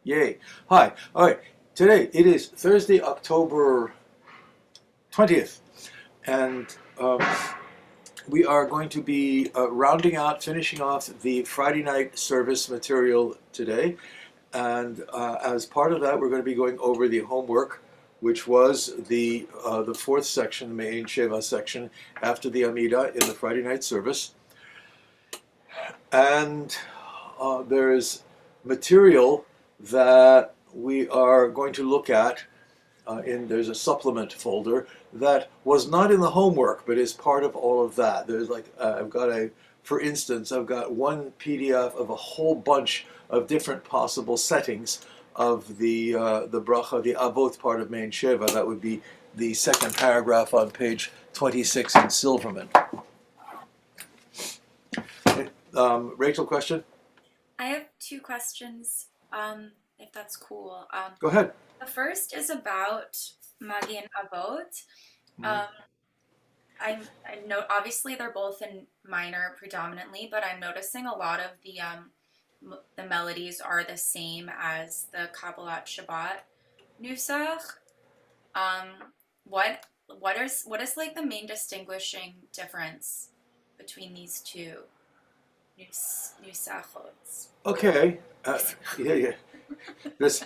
Yay. Hi. All right. Today it is Thursday, October 20th, and we are going to be rounding out, finishing off the Friday night service material today. And as part of that, we're going to be going over the homework, which was the fourth section, the main Sheva section, after the Amida in the Friday night service. And there's material that we are going to look at there's a supplement folder that was not in the homework but is part of all of that. There's like for instance, I've got one PDF of a whole bunch of different possible settings of the bracha, the avot part of Main Sheva. That would be the second paragraph on page 26 in Silverman. Okay. Rachel, question? I have two questions, if that's cool. Go ahead. The first is about Magi and Avot. Mhm. Um, I know obviously they're both in minor predominantly, but I'm noticing a lot of the melodies are the same as the Kabbalat Shabbat Nusach. Um, what is like the main distinguishing difference between these two Nusachos? Okay. Yeah, yeah. Because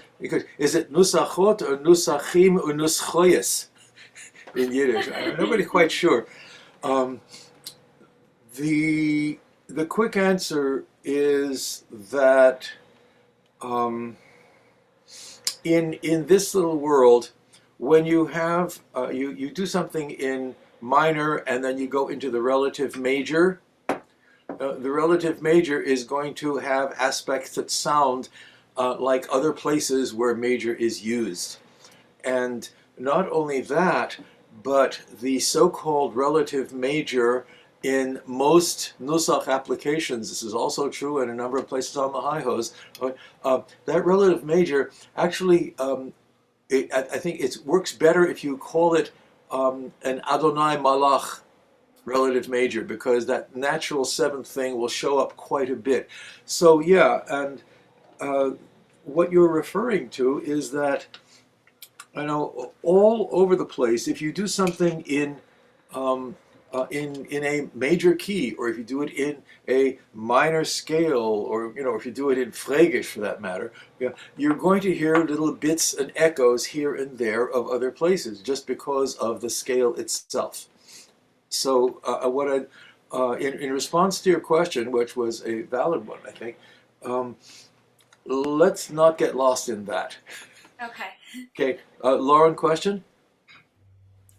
is it nusachot or nusachim or nuschoyes in Yiddish? I'm not really quite sure. Um, the quick answer is that um, in this little world, when you have you do something in minor and then you go into the relative major, the relative major is going to have aspects that sound like other places where major is used. And not only that, but the so-called relative major in most Nusach applications, this is also true in a number of places on the high hos, that relative major actually, I think it works better if you call it an Adonai Malach relative major, because that natural seventh thing will show up quite a bit. So yeah, and uh, what you're referring to is that I know all over the place, if you do something in a major key, or if you do it in a minor scale, or if you do it in Phrygisch for that matter, you're going to hear little bits and echoes here and there of other places, just because of the scale itself. So in response to your question, which was a valid one, I think, um, let's not get lost in that. Okay. Okay, Lauren, question?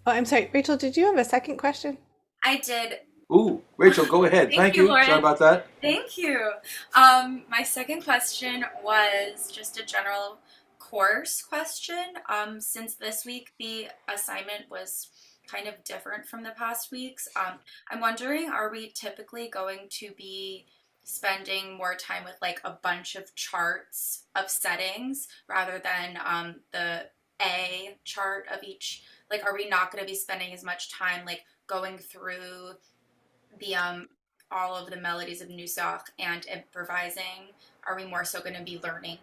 Oh, I'm sorry, Rachel, did you have a second question? I did. Ooh, Rachel, go ahead. Thank Thank you, you. Sorry Lauren. about that. Thank you. My second question was just a general course question. Since this week the assignment was kind of different from the past weeks, I'm wondering, are we typically going to be spending more time with like a bunch of charts of settings rather than the A chart of each? Like, are we not going to be spending as much time like going through the all of the melodies of Nusach and improvising? Are we more so going to be learning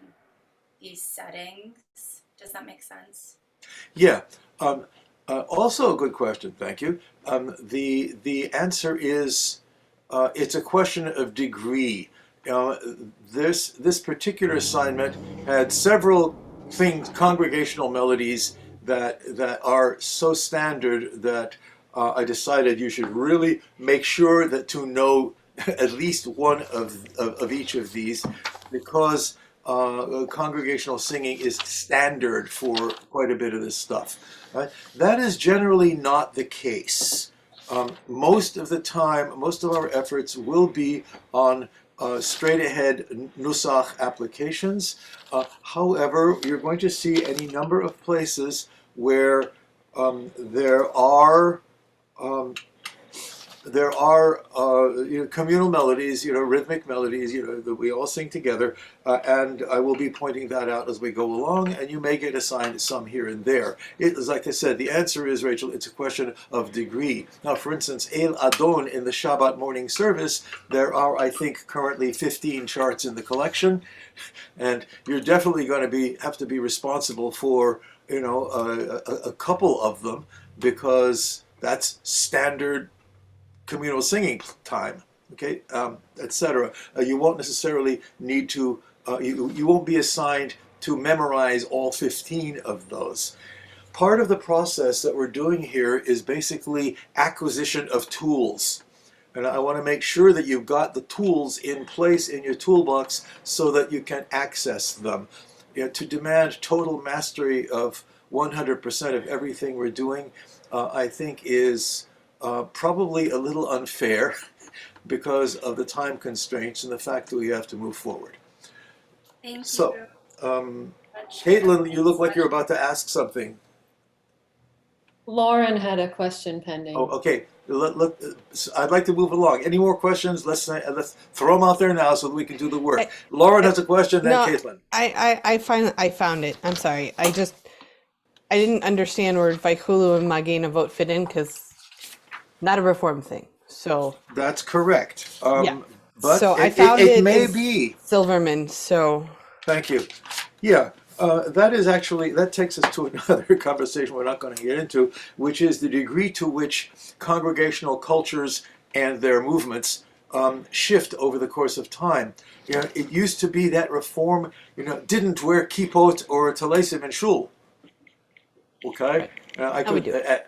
these settings? Does that make sense? Yeah. Um, Also a good question. Thank you. The answer is it's a question of degree. Uh, this particular assignment had several things, congregational melodies that are so standard that I decided you should really make sure that to know at least one of each of these, because congregational singing is standard for quite a bit of this stuff. Right? That is generally not the case. Most of the time, most of our efforts will be on straight ahead Nusach applications. However, you're going to see any number of places where there are um, there are communal melodies, rhythmic melodies, that we all sing together, and I will be pointing that out as we go along, and you may get assigned some here and there. It is, like I said, the answer is, Rachel, it's a question of degree. Now, for instance, El Adon in the Shabbat morning service, there are, I think, currently 15 charts in the collection, and you're definitely going to have to be responsible for, a couple of them, because that's standard communal singing time, okay, etc. You won't necessarily need to, you won't be assigned to memorize all 15 of those. Part of the process that we're doing here is basically acquisition of tools. And I want to make sure that you've got the tools in place in your toolbox so that you can access them. To demand total mastery of 100% of everything we're doing, I think is probably a little unfair because of the time constraints and the fact that we have to move forward. Thank So, you. Caitlin, you look like you're about to ask something. Lauren had a question pending. Oh, okay. I'd like to move along. Any more questions? Let's throw them out there now so that we can do the work. Lauren has a question, then Caitlin. I found it. I'm sorry. I didn't understand where Vaikulu and Magena vote fit in because not a reform thing. So That's correct. yeah. But so I found it may as be. Silverman. So Thank you. Yeah, that takes us to another conversation we're not going to get into, which is the degree to which congregational cultures and their movements shift over the course of time. It used to be that reform, didn't wear kippot or talesim in shul. Okay,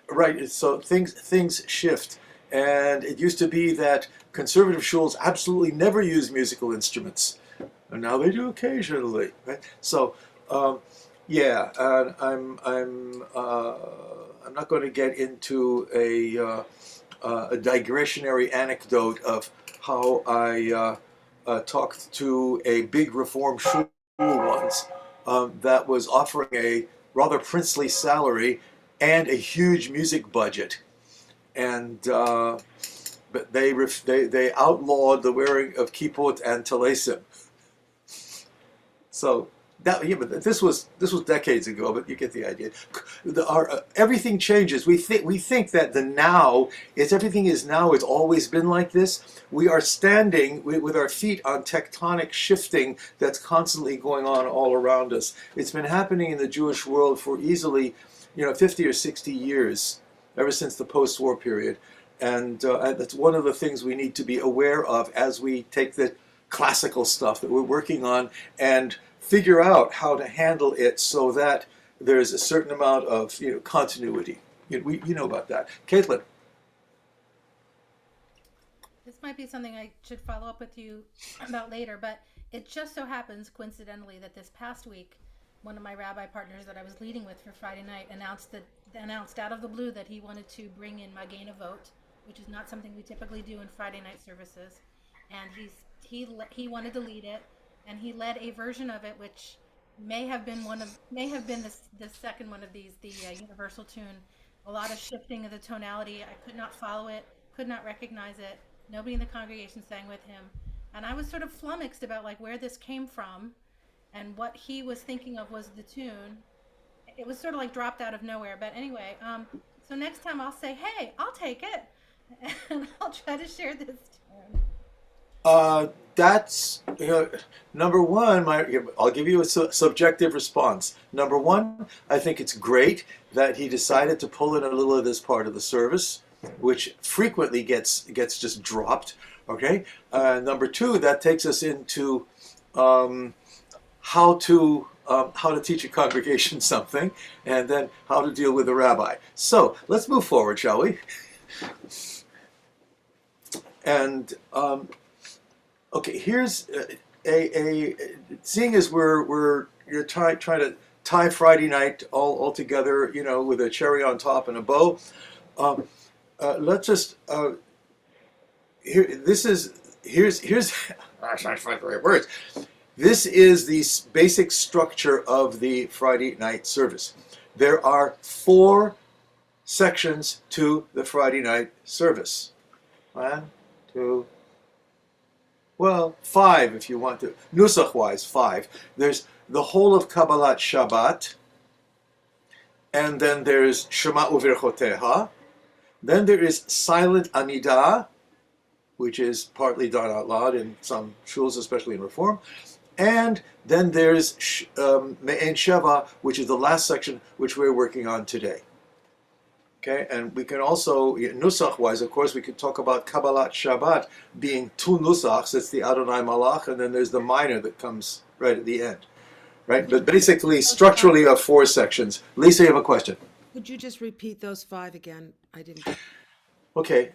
right. So things shift, and it used to be that conservative shuls absolutely never use musical instruments, and now they do occasionally. Right? So, yeah, I'm not going to get into a digressionary anecdote of how I talked to a big reform shul once that was offering a rather princely salary and a huge music budget, and but they outlawed the wearing of kippot and talesim. So but this was decades ago. But you get the idea. Everything changes. We think that the now is everything is now. It's always been like this. We are standing with our feet on tectonic shifting that's constantly going on all around us. It's been happening in the Jewish world for easily, 50 or 60 years, ever since the post-war period, and that's one of the things we need to be aware of as we take the classical stuff that we're working on and figure out how to handle it so that there's a certain amount of continuity. You know about that, Caitlin. This might be something I should follow up with you about later, but it just so happens coincidentally that this past week, one of my rabbi partners that I was leading with for Friday night announced out of the blue that he wanted to bring in Magena vote, which is not something we typically do in Friday night services, and he wanted to lead it, and he led a version of it which may have been the second one of these, the universal tune. A lot of shifting of the tonality. I could not follow it, could not recognize it. Nobody in the congregation sang with him, and I was sort of flummoxed about where this came from, and what he was thinking of was the tune. It was sort of dropped out of nowhere. But anyway, so next time I'll say, hey, I'll take it, and I'll try to share this tune. That's number one. I'll give you a subjective response. Number one, I think it's great that he decided to pull in a little of this part of the service, which frequently gets just dropped. Okay. Number two, that takes us into how to teach a congregation something, and then how to deal with a rabbi. So let's move forward, shall we? And okay, here's seeing as we're trying to tie Friday night all together, with a cherry on top and a bow. Let's just here's I'm trying to find the right words. This is the basic structure of the Friday night service. There are 4 sections to the Friday night service. 1, 2, well, 5 if you want to. Nusach-wise, 5. There's the whole of Kabbalat Shabbat, and then there's Shema Uvirchoteha. Then there is silent Amidah, which is partly done out loud in some shuls, especially in Reform. And then there's Me'en Sheva, which is the last section, which we're working on today. Okay, and we can also, Nusach-wise, of course, we could talk about Kabbalat Shabbat being 2 Nusachs. It's the Adonai Malach, and then there's the minor that comes right at the end. Right, but basically, structurally, are 4 sections. Lisa, you have a question? Would you just repeat those 5 again? I didn't get. Okay,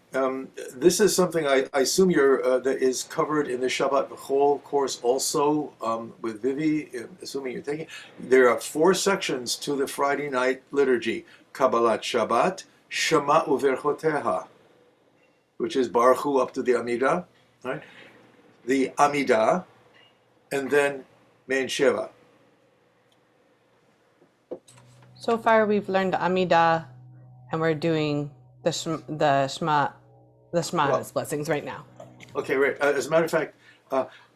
this is something I assume that is covered in the Shabbat V'chol course also with Vivi, assuming you're taking. There are 4 sections to the Friday night liturgy: Kabbalat Shabbat, Shema Uverchoteha, which is Baruch Hu up to the Amidah, right? The Amidah, and then Mein Sheva. So far, we've learned Amidah, and we're doing the Shema and its blessings right now. Okay, right. As a matter of fact,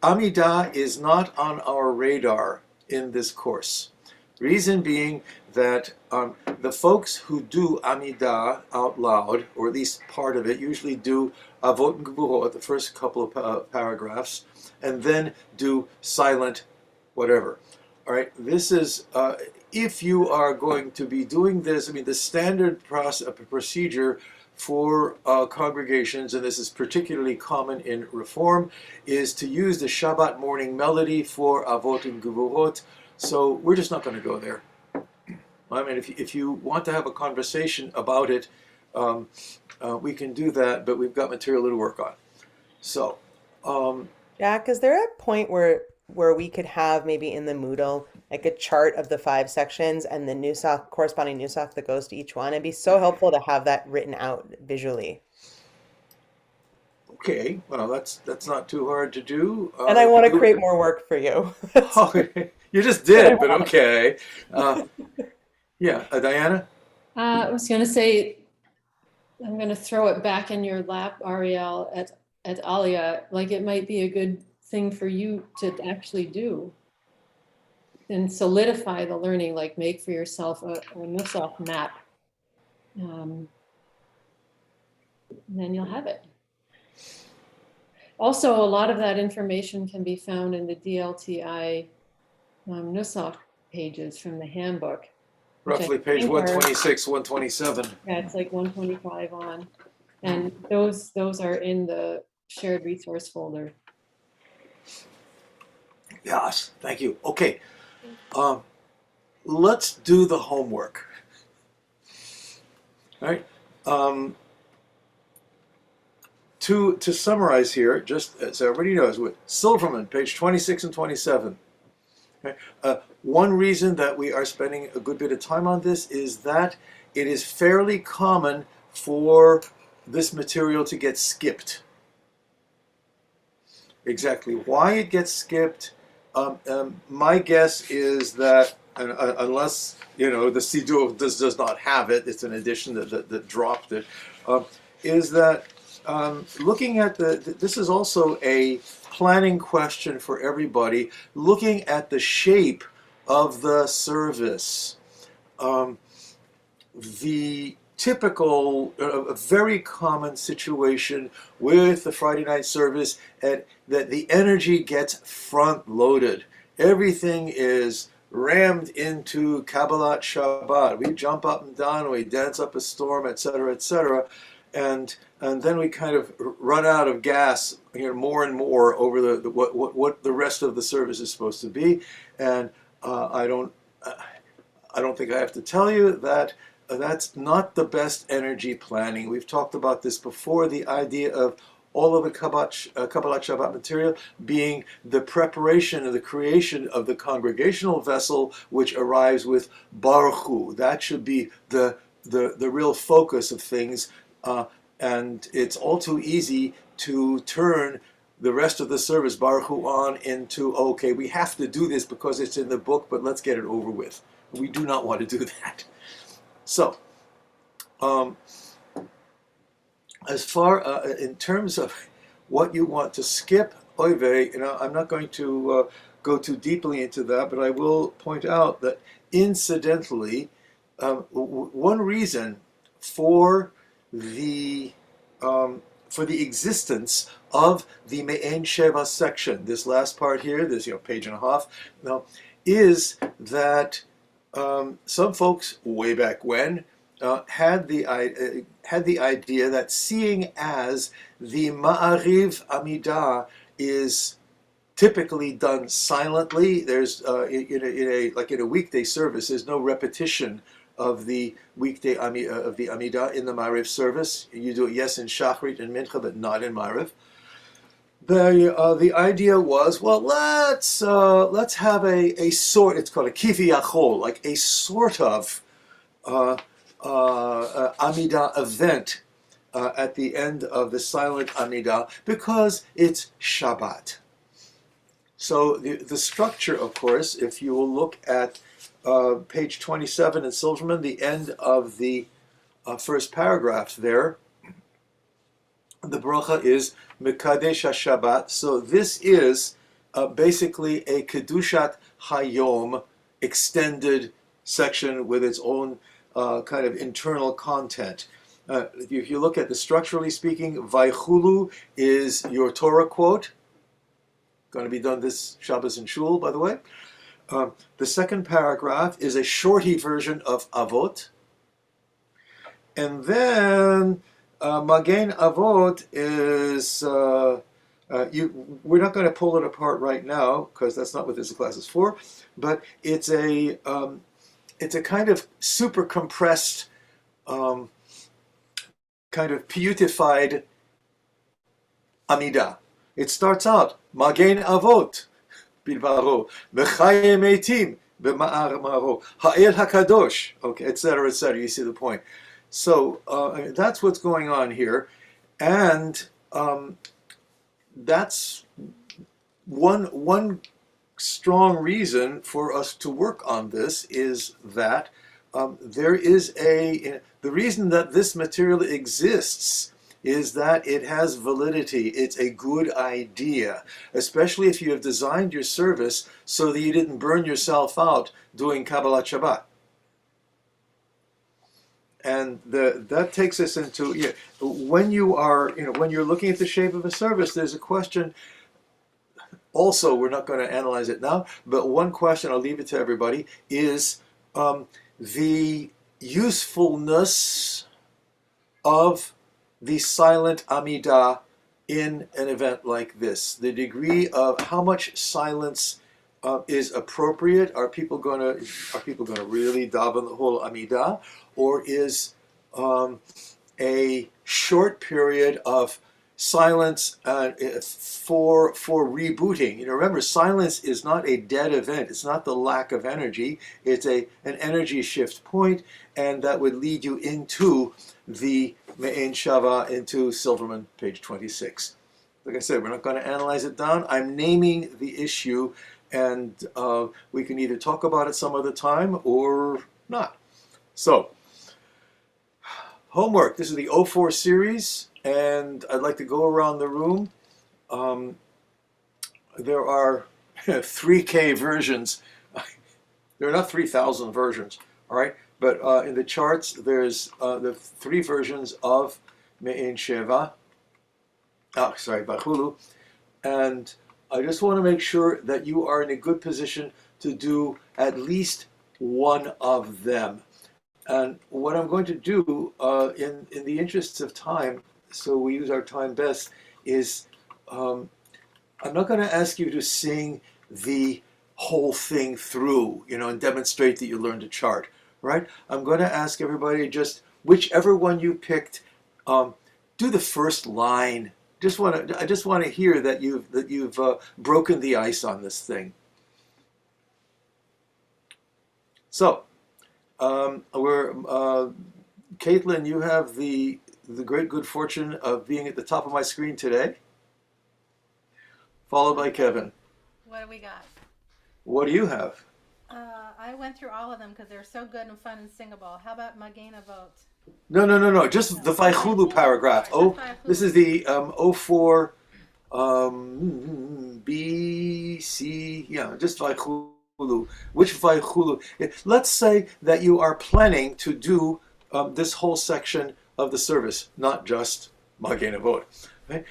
Amidah is not on our radar in this course. Reason being that the folks who do Amidah out loud, or at least part of it, usually do Avot and Geburot, the first couple of paragraphs, and then do silent whatever. All right, this is, if you are going to be doing this, I mean, the standard procedure for congregations, and this is particularly common in Reform, is to use the Shabbat morning melody for Avot and Gevurot. So we're just not going to go there. I mean, if you want to have a conversation about it, we can do that, but we've got material to work on. So, Jack, is there a point where we could have maybe in the Moodle like a chart of the 5 sections and the Nusach, corresponding Nusach that goes to each one? It'd be so helpful to have that written out visually. okay, well, that's not too hard to do. And I want to create more work for you. Okay, you just did, but okay. Yeah, Diana? I was going to say, I'm going to throw it back in your lap, Ariel, at Alia. Like, it might be a good thing for you to actually do and solidify the learning, like make for yourself a Nusach map. And then you'll have it. Also, a lot of that information can be found in the DLTI Nusach pages from the handbook. Roughly page 126, 127. Yeah, it's like 125 on. And those are in the shared resource folder. Yes, thank you. Okay, let's do the homework. All right. To summarize here, just so everybody knows, with Silverman, page 26 and 27. Okay. One reason that we are spending a good bit of time on this is that it is fairly common for this material to get skipped. Exactly why it gets skipped, my guess is that unless the Siddur does not have it, it's an addition that dropped it. Is that looking at this is also a planning question for everybody. Looking at the shape of the service, the typical, a very common situation with the Friday night service that the energy gets front loaded. Everything is rammed into Kabbalat Shabbat. We jump up and down, we dance up a storm, etc., and then we kind of run out of gas, more and more over what the rest of the service is supposed to be. And I don't think I have to tell you that that's not the best energy planning. We've talked about this before, the idea of all of the Kabbalat Shabbat material being the preparation and the creation of the congregational vessel, which arrives with Baruch Hu. That should be the real focus of things. And it's all too easy to turn the rest of the service, Baruch Hu, on into, okay, we have to do this because it's in the book, but let's get it over with. We do not want to do that. So, as far in terms of what you want to skip, oy vey, I'm not going to go too deeply into that, but I will point out that incidentally, one reason for the existence of the Me'en Sheva section, this last part here, this page and a half, now, is that some folks way back when had the idea that seeing as the Ma'ariv Amidah is typically done silently, there's in a weekday service, there's no repetition of the weekday of the Amidah in the Ma'ariv service. You do it, yes, in Shachrit and Mincha, but not in Ma'ariv. The idea was, well, let's have a sort. It's called a kiviyachol, like a sort of Amidah event at the end of the silent Amidah, because it's Shabbat. So the structure, of course, if you will look at page 27 in Silverman, the end of the first paragraph there, the bracha is Mekadesh HaShabbat. So this is basically a Kedushat Hayom extended section with its own kind of internal content. If you look at the structurally speaking, Vaychulu is your Torah quote. Going to be done this Shabbos in Shul, by the way. The second paragraph is a shorty version of Avot. And then Magen Avot is, we're not going to pull it apart right now, because that's not what this class is for, but it's a kind of super compressed, kind of putified Amidah. It starts out, Magen Avot, Bilbaro, Mechaye Meitim, B'ma'ar Maro, Ha'el HaKadosh, okay, etc., etc., you see the point. So that's what's going on here, and that's one strong reason for us to work on this is that there is the reason that this material exists is that it has validity. It's a good idea, especially if you have designed your service so that you didn't burn yourself out doing Kabbalat Shabbat. And that takes us into, when you are, when you're looking at the shape of a service, there's a question. Also, we're not going to analyze it now, but one question, I'll leave it to everybody, is the usefulness of the silent Amidah in an event like this. The degree of how much silence is appropriate. Are people going to really daven the whole Amidah, or is a short period of silence for rebooting? Remember, silence is not a dead event. It's not the lack of energy. It's an energy shift point, and that would lead you into the Me'en Shava, into Silverman, page 26. Like I said, we're not going to analyze it down. I'm naming the issue, and we can either talk about it some other time or not. So, homework. This is the 04 series, and I'd like to go around the room. There are 3K versions. There are not 3,000 versions, all right? But in the charts, there's the 3 versions of Me'en Sheva. Bachulu. And I just want to make sure that you are in a good position to do at least one of them. And what I'm going to do, in the interests of time, so we use our time best, is I'm not going to ask you to sing the whole thing through, and demonstrate that you learned a chart, right? I'm going to ask everybody just whichever one you picked, do the first line. I just want to hear that you've broken the ice on this thing. So. Caitlin, you have the great good fortune of being at the top of my screen today, followed by Kevin. What do we got? What do you have? I went through all of them because they're so good and fun and singable. How about Magen Avot? No. Just the Vaychulu paragraph. Sorry, Oh, just this Vaychulu. is the 04 B, C, yeah, just Vaychulu. Which Vaychulu? Let's say that you are planning to do this whole section of the service, not just Magen Avot. Right?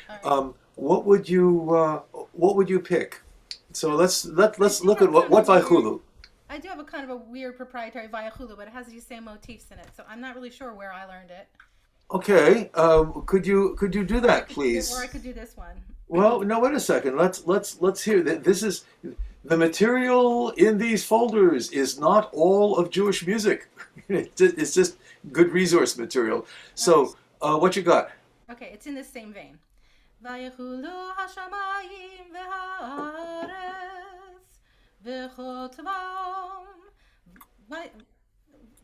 What would you pick? So let's look at what Vaychulu. I do have a kind of a weird proprietary Vayachulu, but it has these same motifs in it, so I'm not really sure where I learned it. Okay, could you do Or I that, could please? do this one. Well, no, wait a second. Let's hear that. This is the material in these folders is not all of Jewish music. It's just good resource material. So, what you got? Okay, it's in this same vein. Vayachulu hashamayim v'haaretz v'chotvam.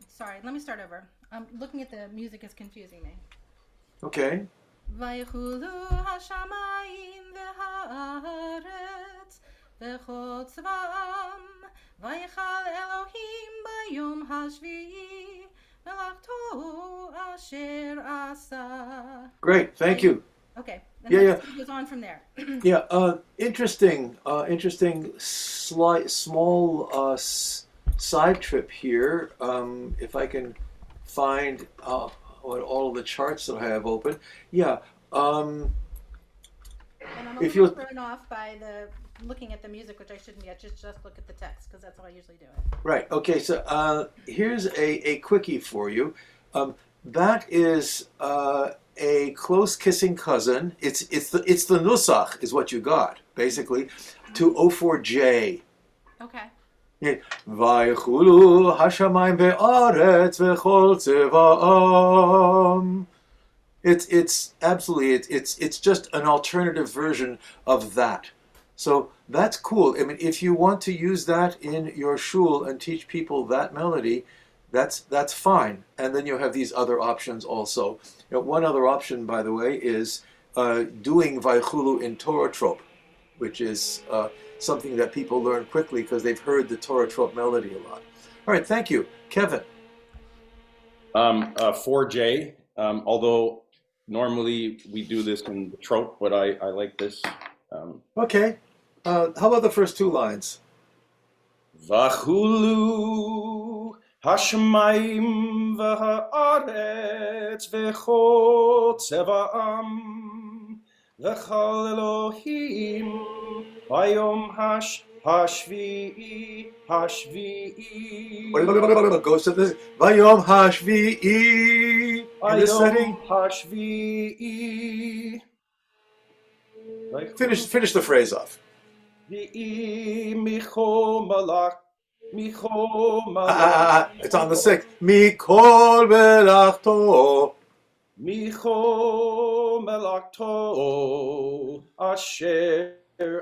Sorry, let me start over. I'm looking at the music is confusing me. Okay. Vayachulu hashamayim v'haaretz v'chotvam vaychal Elohim bayom hashvi'i v'lachto asher asa. Great. Thank you. Okay, and Yeah, then yeah. it goes on from there. Yeah. Interesting. Small side trip here. If I can find what all of the charts that I have open. Yeah. And I'm a If little you thrown off by the looking at the music, which I shouldn't yet. Just look at the text because that's how I usually do it. Right. Okay. So here's a quickie for you. That is a close kissing cousin. It's the Nusach is what you got basically to O4J. Okay. Vaychulu hashamayim ve'aretz v'chol tzevaam. It's absolutely it's just an alternative version of that. So that's cool. I mean, if you want to use that in your shul and teach people that melody, that's fine. And then you have these other options also. One other option, by the way, is doing Vaychulu in Torah Trop, which is something that people learn quickly because they've heard the Torah Trop melody a lot. All right, thank you. Kevin. 4J, although normally we do this in the trope, but I like this. Okay. How about the first two lines? Vachulu hashemayim v'haaretz v'chol tzevaam v'chal Elohim bayom hashvi'i. Goes to this. Vayom hashvi'i. In this setting. Hashvi'i. Finish the phrase off. It's on the sixth. Mikol belachto. Micho melakto asher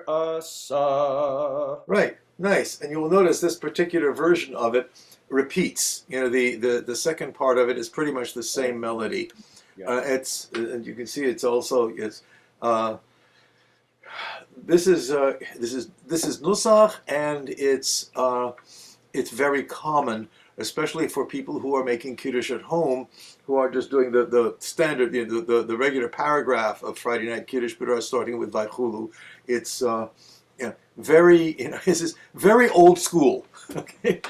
asa. Right, nice. And you will notice this particular version of it repeats. The second part of it is pretty much the same melody. Yeah. And you can see it's also this is Nusach, and it's very common, especially for people who are making Kiddush at home, who are just doing the standard, the regular paragraph of Friday night Kiddush, but are starting with Vaychulu. It's very, this is very old school. Okay.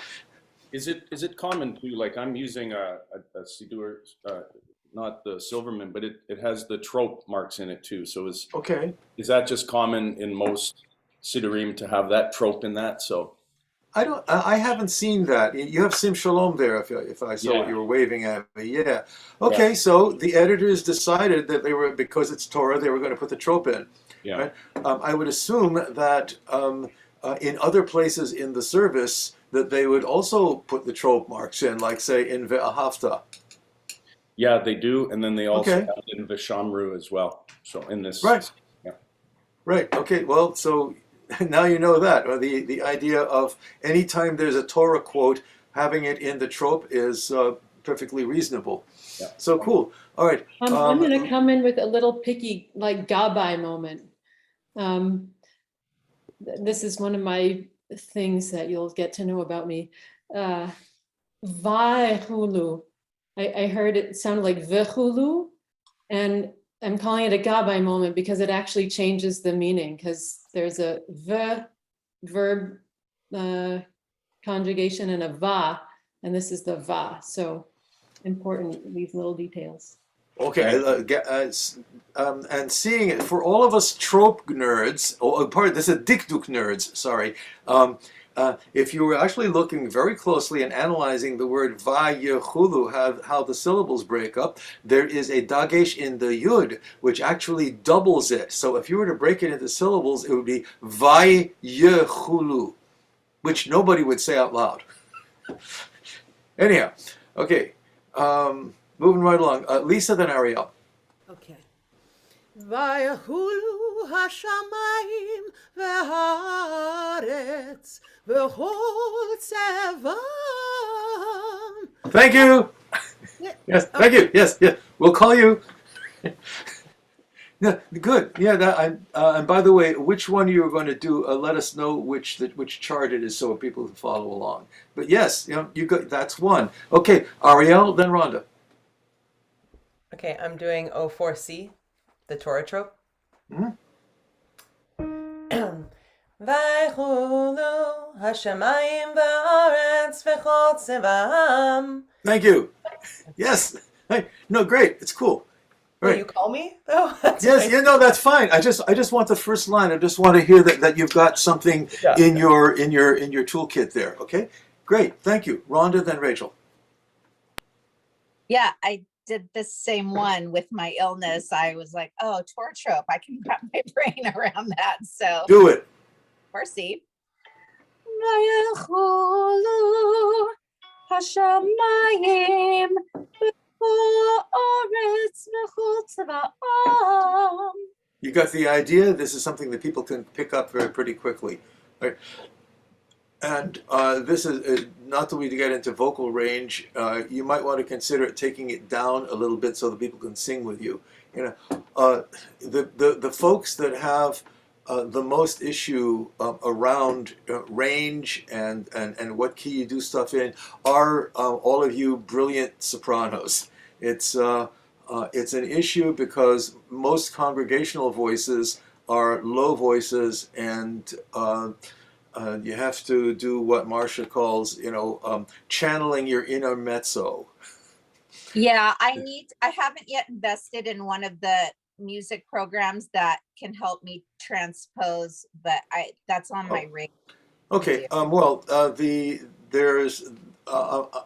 Is it common to, like, I'm using a Siddur, not the Silverman, but it has the trope marks in it too. So is that just common in most Siddurim to have that trope in that? So I haven't seen that. You have Sim Shalom there, if I saw what you were waving at me. Yeah. Okay, so the editors decided that because it's Torah, they were going to put the trope in. Yeah. Right? I would assume that in other places in the service that they would also put the trope marks in, like say in Ve'ahavta. Yeah, they do, and then they also have it in Vishamru as well. So in this, right? Yeah. Right. Okay. Well, so now you know that. Or the idea of anytime there's a Torah quote, having it in the trope is perfectly reasonable. Yeah. So cool. All right. I'm going to come in with a little picky, like, Gabai moment. This is one of my things that you'll get to know about me. Vaihulu. I heard it sounded like vechulu, and I'm calling it a gabai moment because it actually changes the meaning, because there's a verb conjugation and a va, and this is the va. So important, these little details. Okay, and seeing it for all of us trope nerds, this is dikduk nerds. Sorry, if you were actually looking very closely and analyzing the word vayechulu, how the syllables break up, there is a dagesh in the yud which actually doubles it. So if you were to break it into syllables, it would be vayechulu, which nobody would say out loud. Anyhow, okay. Moving right along. Lisa, then Ariel. Okay. ויחולו השמיים והארץ וכל צבאם. Thank you. Yes, thank you. Yes, yes. We'll call you. Yeah, good. Yeah, and by the way, which one you are going to do? Let us know which chart it is, so people can follow along. But yes, you got that's one. Okay, Ariel, then Rhonda. Okay, I'm doing O4C, the Torah trope. Vaychulu hashamayim va'aretz v'chol tzevam. Thank you. Yes. Hey, no, great. It's cool. Will Right. you call me? Oh, that's Yes. fine. Yeah. No, that's fine. I just want the first line. I just want to hear that you've got something Yeah. in your toolkit there. Okay. Great. Thank you, Rhonda. Then Rachel. Yeah, I did the same one with my illness. I was like, oh, Torah trope. I can wrap my brain around that. So, Do it. Farsi. Vayacholu hashamayim v'haaretz v'chol tzva'am. You got the idea. This is something that people can pick up pretty quickly. Right. And this is not that we get into vocal range. You might want to consider taking it down a little bit so that people can sing with you. You know, the folks that have the most issue around range and what key you do stuff in are all of you brilliant sopranos. It's an issue because most congregational voices are low voices, and you have to do what Marcia calls, channeling your inner mezzo. Yeah, I haven't yet invested in one of the music programs that can help me transpose, but that's on my radar. Okay. There's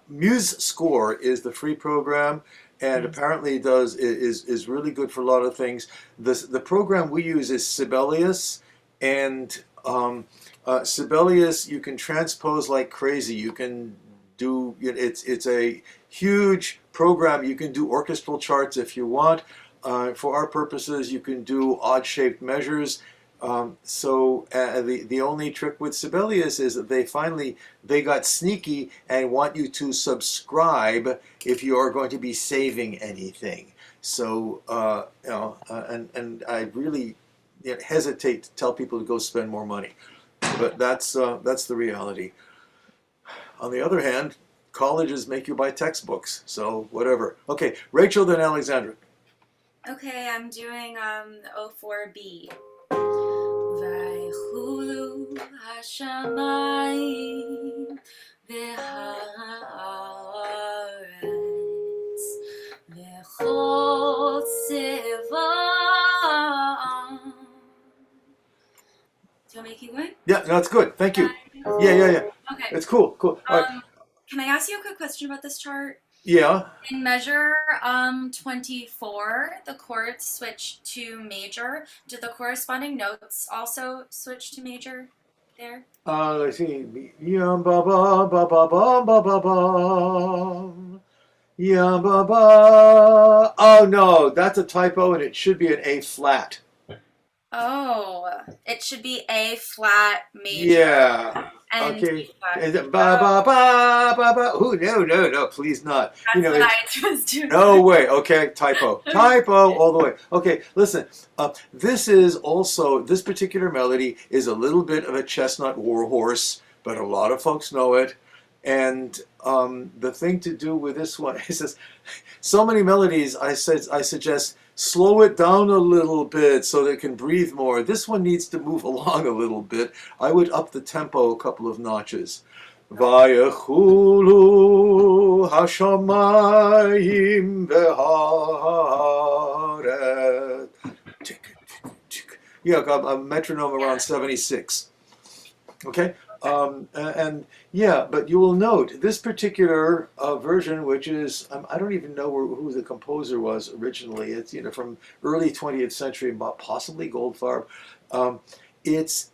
Muse Score is the free program, and apparently is really good for a lot of things. The program we use is Sibelius, and Sibelius you can transpose like crazy. You can do it's a huge program. You can do orchestral charts if you want. For our purposes, you can do odd-shaped measures. The only trick with Sibelius is that they got sneaky and want you to subscribe if you are going to be saving anything. So and I really hesitate to tell people to go spend more money, but that's the reality. On the other hand, colleges make you buy textbooks, so whatever. Okay, Rachel, then Alexandra. Okay, I'm doing O4B. Vaychulu hashamayim v'haaretz v'chol tzevam. Do you want me to keep going? Yeah, no, it's good. Thank you. Yeah. Okay. It's cool. All right. Can I ask you a quick question about this chart? Yeah. In measure 24, the chords switch to major. Did the corresponding notes also switch to major there? Let's see. Yum ba ba ba ba ba ba ba ba. Yum ba ba. Oh no, that's a typo, and it should be an A flat. Oh, it should be A flat major. Yeah. And Okay. B flat. And ba ba ba ba ba. Oh no, please not. That's what I was doing. No way. Okay, typo all the way. Okay, listen. This particular melody is a little bit of a chestnut warhorse, but a lot of folks know it. And the thing to do with this one, he says, so many melodies, I suggest slow it down a little bit so that it can breathe more. This one needs to move along a little bit. I would up the tempo a couple of notches. Vayechulu hashamayim v'haaretz. Yeah, a metronome around 76. Okay, and yeah, but you will note this particular version, which is I don't even know who the composer was originally. It's from early 20th century, possibly Goldfarb. It's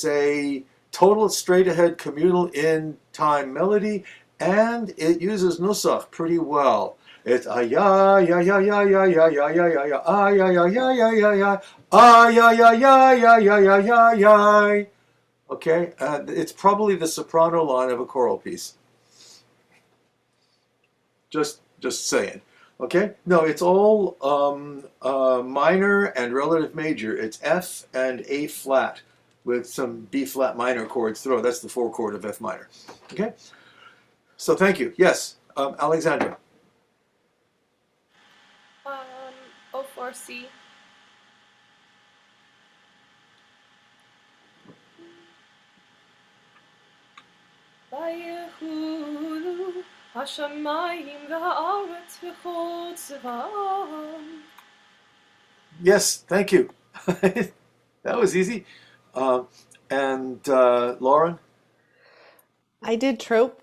a total straight ahead communal in time melody, and it uses Nusach pretty well. It's ah ya ya ya ya ya ya ya ya ya ya ah ya ya ya ya ya ya ah ya ya ya ya ya ya ya ya. Okay, it's probably the soprano line of a choral piece. Just saying. Okay, no, it's all minor and relative major. It's F and A flat with some B flat minor chords through. That's the 4 chord of F minor. Okay, so thank you. Yes, Alexandra. O4C. ויחולו השמיים והארץ וכל צבאם. Yes, thank you. That was easy. And Lauren? I did trope.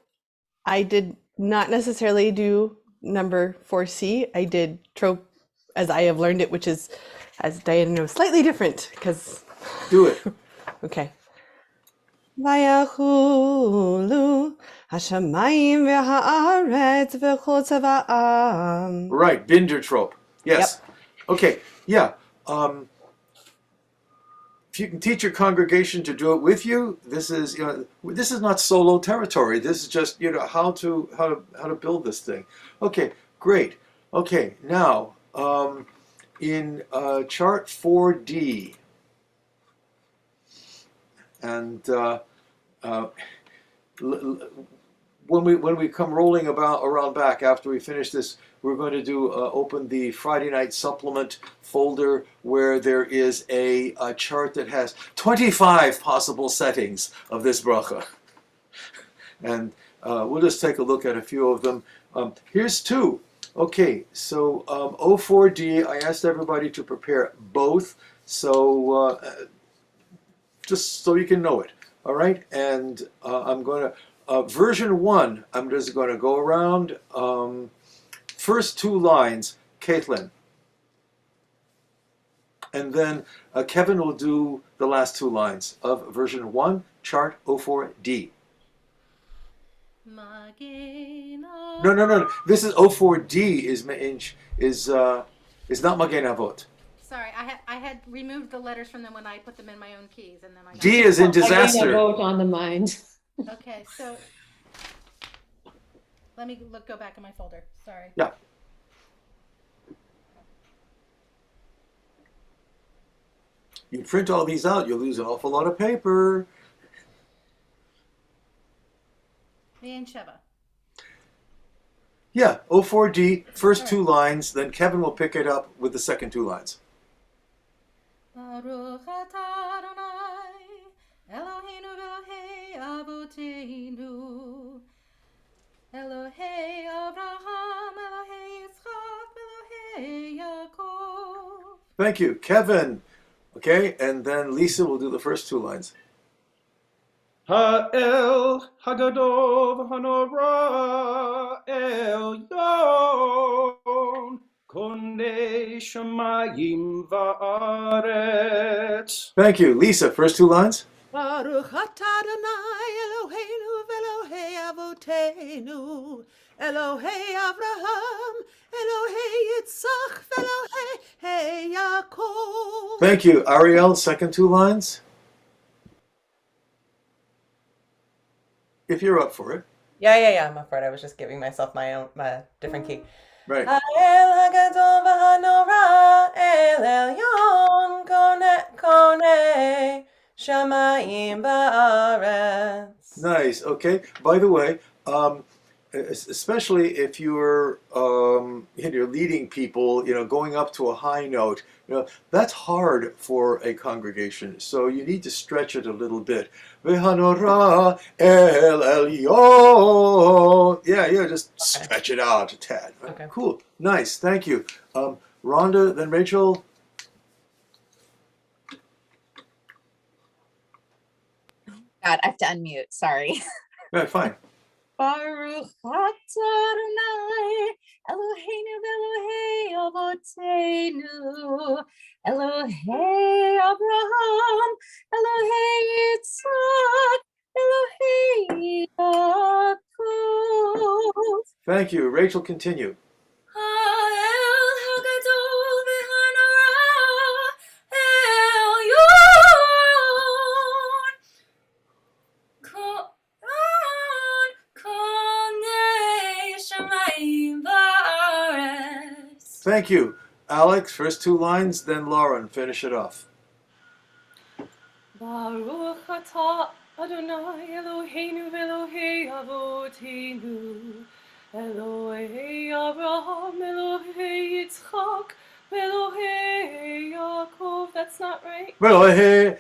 I did not necessarily do number 4C. I did trope as I have learned it, which is, as Diana knows, slightly different because. Do it. Okay. Vayachulu hashamayim v'haaretz v'chol tzava'am. Right, Binder trope. Yes. Yep. Okay, yeah. If you can teach your congregation to do it with you, this is this is not solo territory. This is just how to build this thing. Okay, great. Okay, now in chart 4D, and when we come rolling around back after we finish this, we're going to do open the Friday night supplement folder where there is a chart that has 25 possible settings of this bracha, and we'll just take a look at a few of them. Here's 2. Okay, so O4D, I asked everybody to prepare both, so just so you can know it. All right, and I'm going to version 1. I'm just going to go around. First 2 lines, Caitlin. And then Kevin will do the last 2 lines of version 1, chart 04D. No. This is 04D is not Magen Avot. Sorry, I had removed the letters from them when I put them in my own keys, and then I got D is in disaster. Vote on the mind. Okay, so let me go back in my folder. Sorry. Yeah. You print all these out, you'll lose an awful lot of paper. Me and Sheva. Yeah, O4D, first 2 lines, then Kevin will pick it up with the second 2 lines. Baruch atah Adonai, Eloheinu v'Elohei Avoteinu, Elohei Abraham, Elohei Yitzchak, Elohei Yaakov. Thank you, Kevin. Okay, and then Lisa will do the first 2 lines. Ha'el Hagadol Hanora El Yon Konei Shamayim Va'aretz. Thank you, Lisa. First 2 lines. Baruch atah Adonai Eloheinu v'Elohei Avoteinu, Elohei Abraham, Elohei Yitzchak, Elohei Yaakov. Thank you, Ariel. Second 2 lines. If you're up for it. Yeah, I'm up for it. I was just giving myself my different key. Right. Ha'el hagadol v'hanora el elyon konei shamayim va'aretz. Nice. Okay. By the way, especially if you're leading people, going up to a high note, that's hard for a congregation. So you need to stretch it a little bit. Vehanora el elyon. Yeah, just stretch it out a tad. Okay. Cool. Nice. Thank you. Rhonda, then Rachel. God, I have to unmute. Sorry. Yeah, fine. Baruch atah Adonai Eloheinu v'Elohei Avotenu Elohei Abraham Elohei Yitzhak Elohei Yaakov. Thank you. Rachel, continue. Thank you. Alex, first two lines, then Lauren, finish it off. Baruch atah Adonai Eloheinu v'Elohei Avotenu Elohei Abraham Elohei Yitzchak Elohei Yaakov. That's not right. Velohei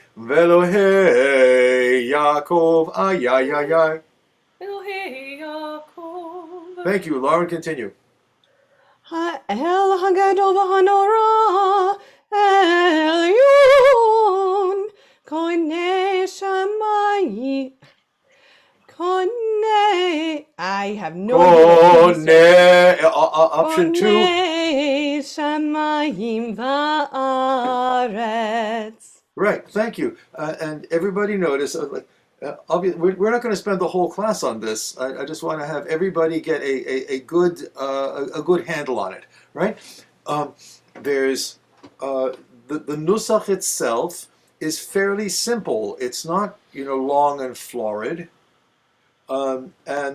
Yaakov. Ay. Elohei Yaakov. Thank you. Lauren, continue. El hagadol v'hanora elyon konei shamayim konei. I have no idea. Option two. Konei shamayim va'aretz. Right. Thank you. And everybody notice. We're not going to spend the whole class on this. I just want to have everybody get a good handle on it, right? There's the Nusach itself is fairly simple. It's not long and florid, and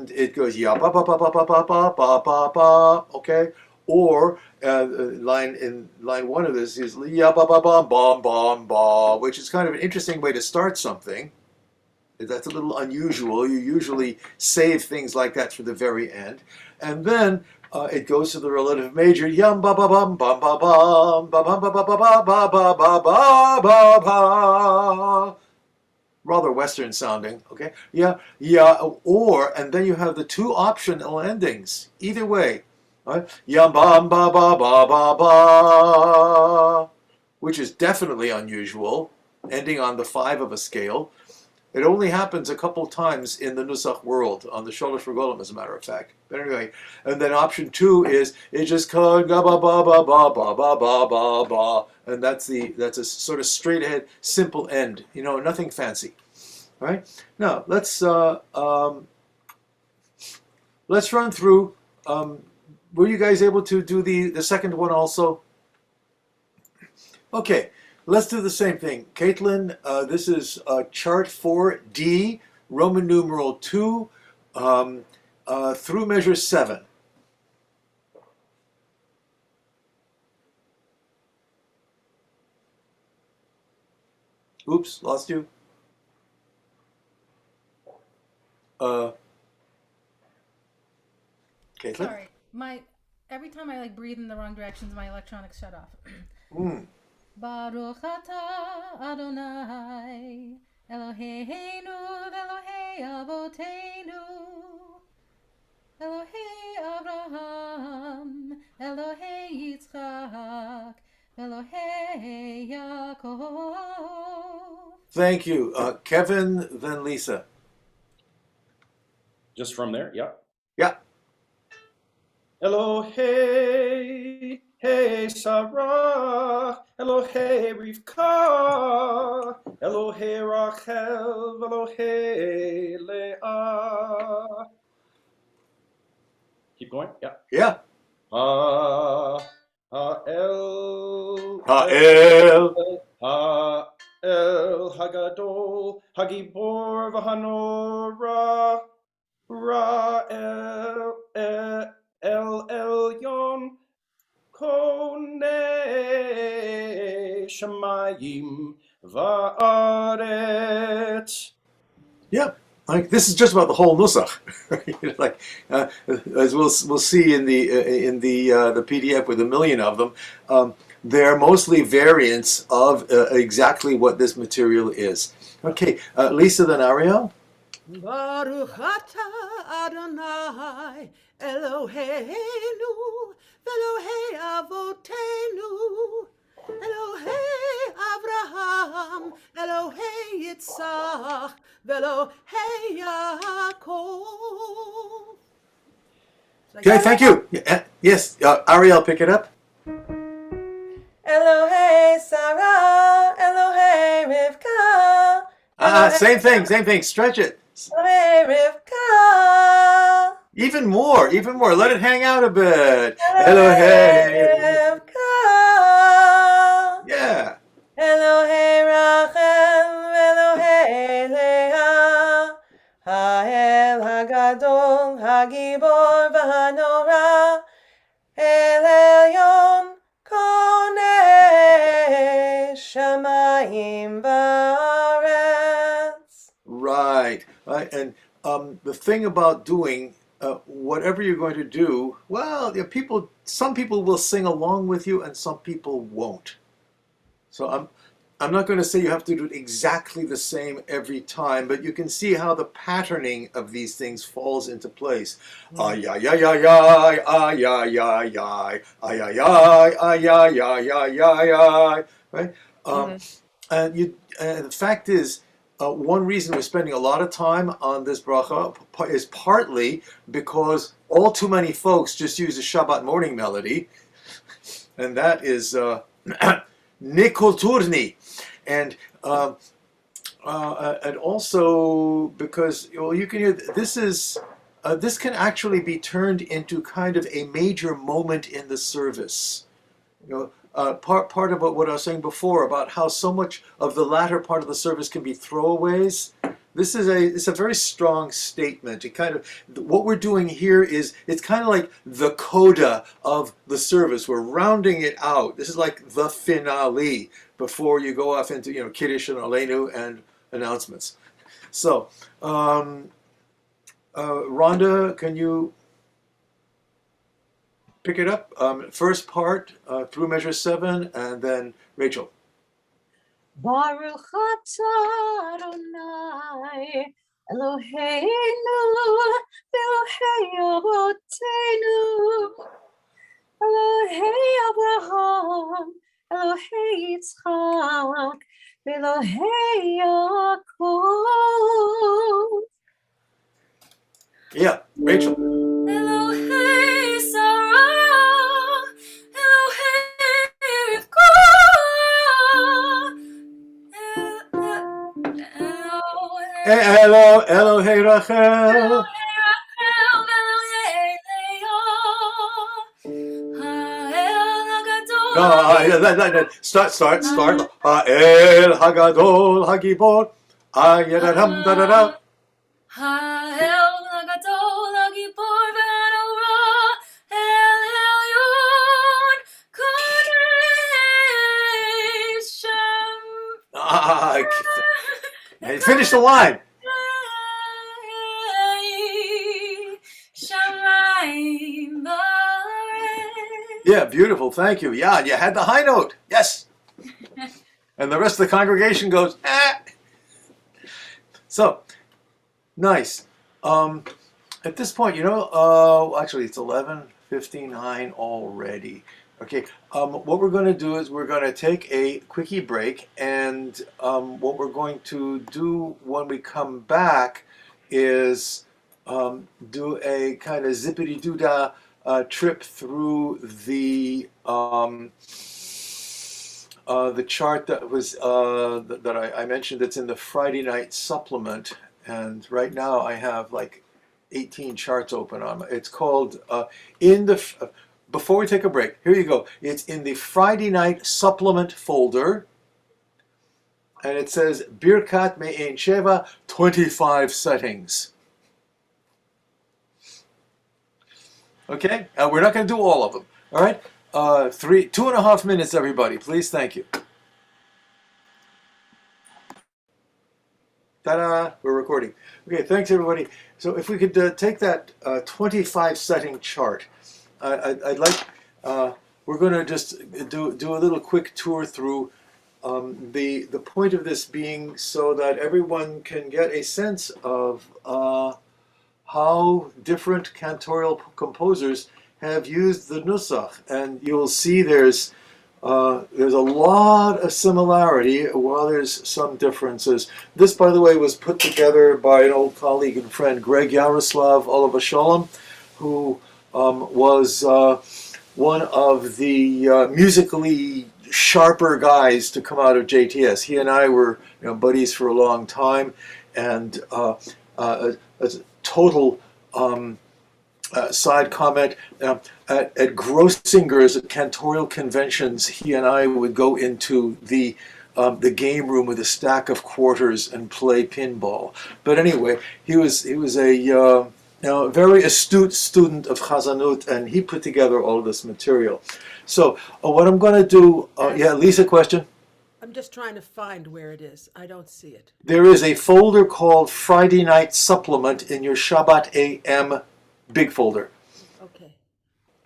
it goes ya ba ba ba ba ba ba ba ba ba ba. Okay, or line one of this is ya ba ba ba bam bam ba, which is kind of an interesting way to start something. That's a little unusual. You usually save things like that for the very end. And then it goes to the relative major. Yum ba ba bum bum ba bum ba bum ba ba ba ba ba ba ba ba ba ba. Rather Western sounding, okay? Yeah, or, and then you have the two optional endings. Either way. Right? Yum bum ba ba ba ba ba, which is definitely unusual, ending on the 5 of a scale. It only happens a couple times in the Nusach world, on the Sholosh Regolim, as a matter of fact. But anyway, and then option 2 is it just ga ba ba ba ba ba ba ba ba ba, and that's a sort of straight ahead, simple end. Nothing fancy. All right. Now let's run through. Were you guys able to do the second one also? Okay. Let's do the same thing. Caitlin, this is chart 4D, Roman numeral 2, through measure 7. Oops, lost you. Caitlin? Sorry, every time I breathe in the wrong directions, my electronics shut off. Baruch atah Adonai Eloheinu v'Elohei Avotenu Elohei Abraham Elohei Yitzchak Elohei Yaakov. Thank you. Kevin, then Lisa. Just from there, yeah. Yeah. Elohei, hey Sarah, Elohei Rivka, Elohei Rachel, Elohei Leah. Keep going, yeah. Yeah. El Hagadol, Hagibor Vahanora, Ra'el El Elyon, Konei Shamayim Va'aretz. Yep. Like this is just about the whole Nusach, right? Like as we'll see in the PDF with a million of them, they're mostly variants of exactly what this material is. Okay, Lisa, then Ariel. Baruch atah Adonai Eloheinu v'Elohei avotenu Elohei Avraham Elohei Yitzchak v'Elohei Yaakov. Okay, thank you. Yes, Ariel, pick it up. Elohei Sarah, Elohei Rivka. Same thing. Stretch it. Elohei Rivka. Even more. Let it hang out a bit. Elohei Rivka. Yeah. Elohei Rachel, Elohei Leah. Ha'el Hagadol, Hagibor v'Hanora. El Elyon, Konei Shamayim Va'aretz. Right. And the thing about doing whatever you're going to do, well, some people will sing along with you, and some people won't. So I'm not going to say you have to do it exactly the same every time, but you can see how the patterning of these things falls into place. Ay ay ay ay ay ay ay ay ay ay ay ay ay ay ay ay, right? And the fact is, one reason we're spending a lot of time on this bracha is partly because all too many folks just use a Shabbat morning melody, and that is Nikulturni, and also because you can hear this can actually be turned into kind of a major moment in the service. Part of what I was saying before about how so much of the latter part of the service can be throwaways. It's a very strong statement. It kind of, what we're doing here is, it's kind of like the coda of the service. We're rounding it out. This is like the finale before you go off into Kiddush and Aleinu and announcements. So, Rhonda, can you pick it up? First part through measure 7, and then Rachel. Baruch atah Adonai Eloheinu v'Elohei avotenu Elohei Avraham Elohei Yitzchak v'Elohei Yaakov. Yeah, Rachel. Elohei Sarah, Elohei Rivka, Elohei Rachel. No, start. El Hagadol Hagibor. Ayadadam dadada. Ha'el Hagadol Hagibor v'Hanora, El Elyon Kodesh. Finish the line. Shamayim Ba'aretz. Yeah, beautiful. Thank you. Yeah, you had the high note. Yes. And the rest of the congregation goes, eh. So, nice. At this point, actually it's 11:59 already. Okay, what we're going to do is we're going to take a quickie break, and what we're going to do when we come back is do a kind of zippity-doo-dah trip through the chart that was that I mentioned that's in the Friday night supplement, and right now I have like 18 charts open on it. It's called before we take a break, here you go. It's in the Friday night supplement folder, and it says Birkat Me'en Sheva, 25 settings. Okay, we're not going to do all of them. All right, 2.5 minutes, everybody. Please, thank you. Ta-da! We're recording. Okay, thanks everybody. So if we could take that 25 setting chart, I'd like. We're going to just do a little quick tour through the point of this being so that everyone can get a sense of how different cantorial composers have used the Nusach, and you'll see there's a lot of similarity while there's some differences. This, by the way, was put together by an old colleague and friend, Greg Yaroslav Oliver Sholem, who was one of the musically sharper guys to come out of JTS. He and I were buddies for a long time, and a total side comment, at Grossinger's at cantorial conventions, he and I would go into the game room with a stack of quarters and play pinball. But anyway, he was a very astute student of Chazanut, and he put together all this material. So what I'm going to do, yeah, Lisa, question? I'm just trying to find where it is. I don't see it. There is a folder called Friday Night Supplement in your Shabbat AM big folder. Okay.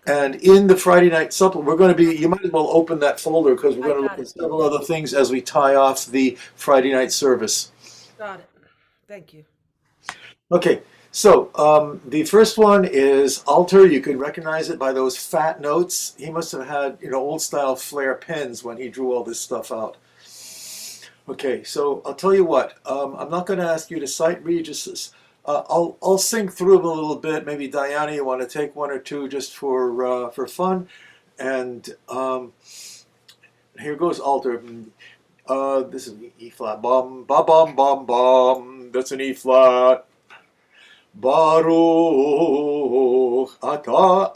And in the Friday Night Supplement, we're going to be, you might as well open that folder because we're going to look at several other things as we tie off the Friday night service. Got it. Thank you. Okay, so the first one is Alter. You can recognize it by those fat notes. He must have had, old style Flair pens when he drew all this stuff out. Okay, so I'll tell you what. I'm not going to ask you to sight read. Just I'll sing through them a little bit. Maybe Diana, you want to take one or two just for fun. And here goes Alter. This is E flat. Bum ba bum bum bum. That's an E flat. Baruch atah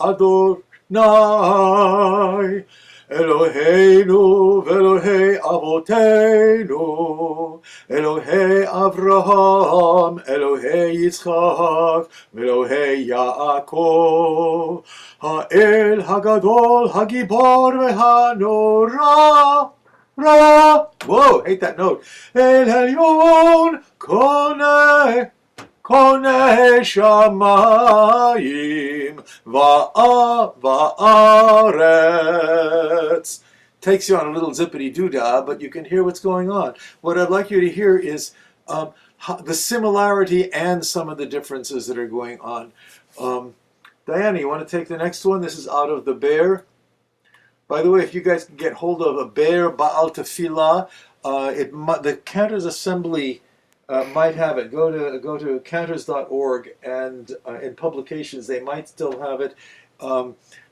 Adonai Eloheinu v'Elohei Avoteinu Elohei Avraham Elohei Yitzchak v'Elohei Yaakov Ha'el Hagadol Hagibor v'Hanora Ra. Whoa, hate that note. El Elyon Koneh Shamayim Va'aretz. Takes you on a little zippity doodah, but you can hear what's going on. What I'd like you to hear is the similarity and some of the differences that are going on. Diana, you want to take the next one? This is out of the Bear. By the way, if you guys can get hold of a Bear Baal Tefillah, the Cantors Assembly might have it. Go to cantors.org, and in publications they might still have it.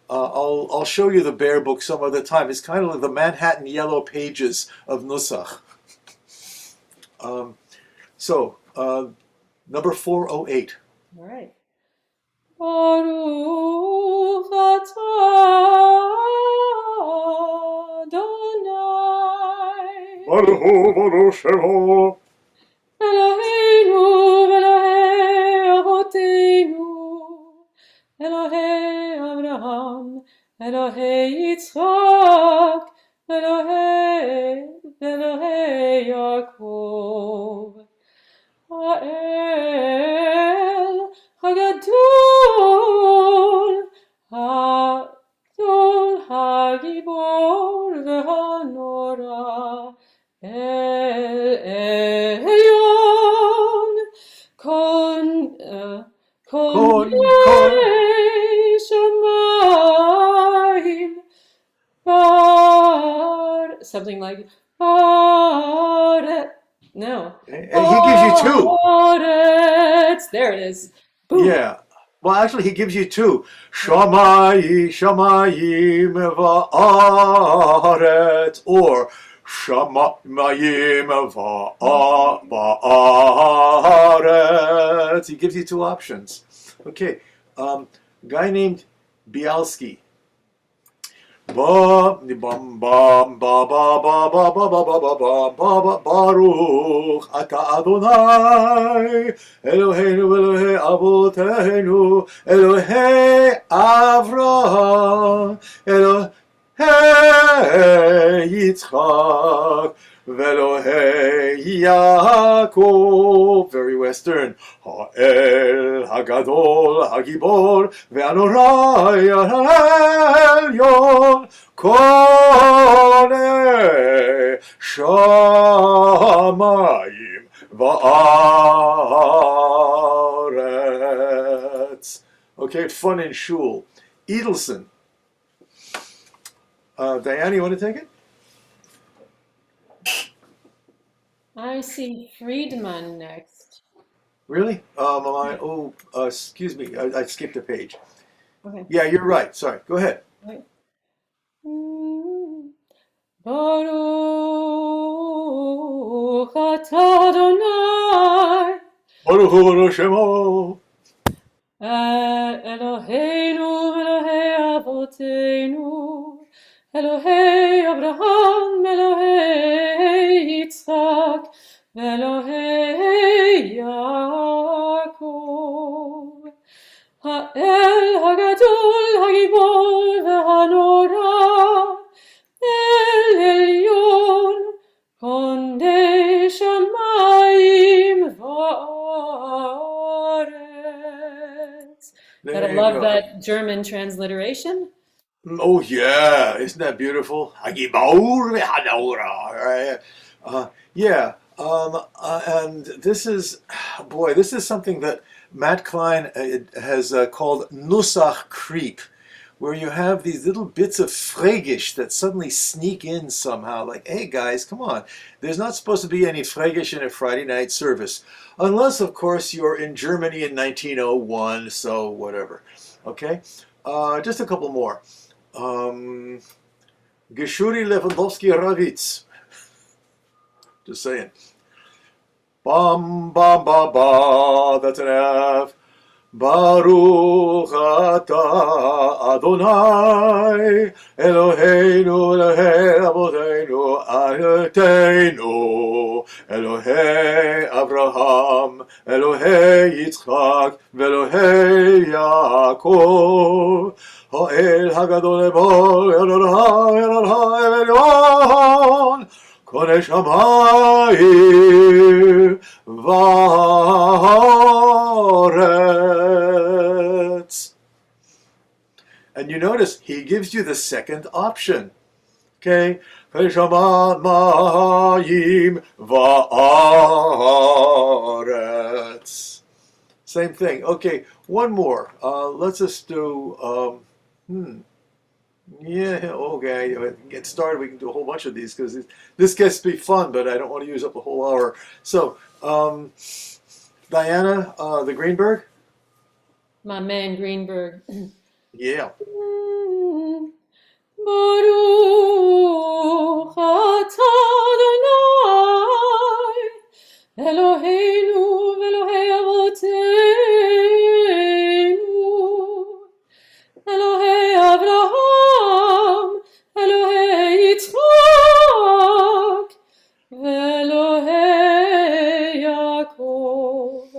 I'll show you the Bear book some other time. It's kind of like the Manhattan Yellow Pages of Nusach. Number 408. All right. Baruch atah Adonai Baruch Shemo Eloheinu v'Elohei Avoteinu Elohei Avraham Elohei Yitzchak Elohei Yaakov Ha'el Hagadol Hagibor v'Hanora El Elyon Konei Shamayim something like no. And he gives you two. There it is. Boom. Yeah. Well, actually, he gives you two. Shamayim va'aretz, or Shamayim va'aretz. He gives you two options. Okay. Guy named Bialski. Baruch atah Adonai Eloheinu v'Elohei Avoteinu Elohei Avraham Elohei Yitzchak Velohei Yaakov, very Western. Ha'el Hagadol Hagibor Ve'anorai Elyon Kone Shamayim Va'aretz. Okay, fun in shul. Edelson. Diane, you want to take it? I see Friedman next. Really? Excuse me. I skipped a page. Okay. Yeah, you're right. Sorry. Go ahead. Right. Baruch atah Adonai Baruch hu Shemo. Eloheinu Elohei Avotenu Elohei Abraham Elohei Yitzchak Elohei Yaakov Ha'el Hagadol Hagibor Ve'hanora El Elyon Kondei Shamayim Va'aretz. There Gotta you love go. that German transliteration. Oh yeah, isn't that beautiful? Hagibaur ve'hanora. Right? Yeah. And this is, boy, this is something that Matt Klein has called Nusach creep, where you have these little bits of Frege that suddenly sneak in somehow. Like, hey guys, come on. There's not supposed to be any Frege in a Friday night service. Unless, of course, you're in Germany in 1901, so whatever. Okay? Just a couple more. Geshuri Lewandowski Ravitz. Just saying. Bam, bam, ba, ba. That's an F. Baruch atah Adonai Eloheinu Elohei Avoteinu Adonai Elohei Abraham Elohei Yitzchak Velohei Yaakov Ha'el Hagadol Ebol Elorhai Elorhai Elyon Kone Shamayim Va'aretz. And you notice he gives you the second option. Okay? Kone Shamayim Va'aretz. Same thing. Okay, one more. Let's just do, yeah, okay, get started. We can do a whole bunch of these because this gets to be fun, but I don't want to use up the whole hour. So, Diana, the Greenberg? My man Greenberg. Yeah. Baruch atah Adonai Eloheinu Elohei Avotenu Elohei Abraham Elohei Yitzchak Elohei Yaakov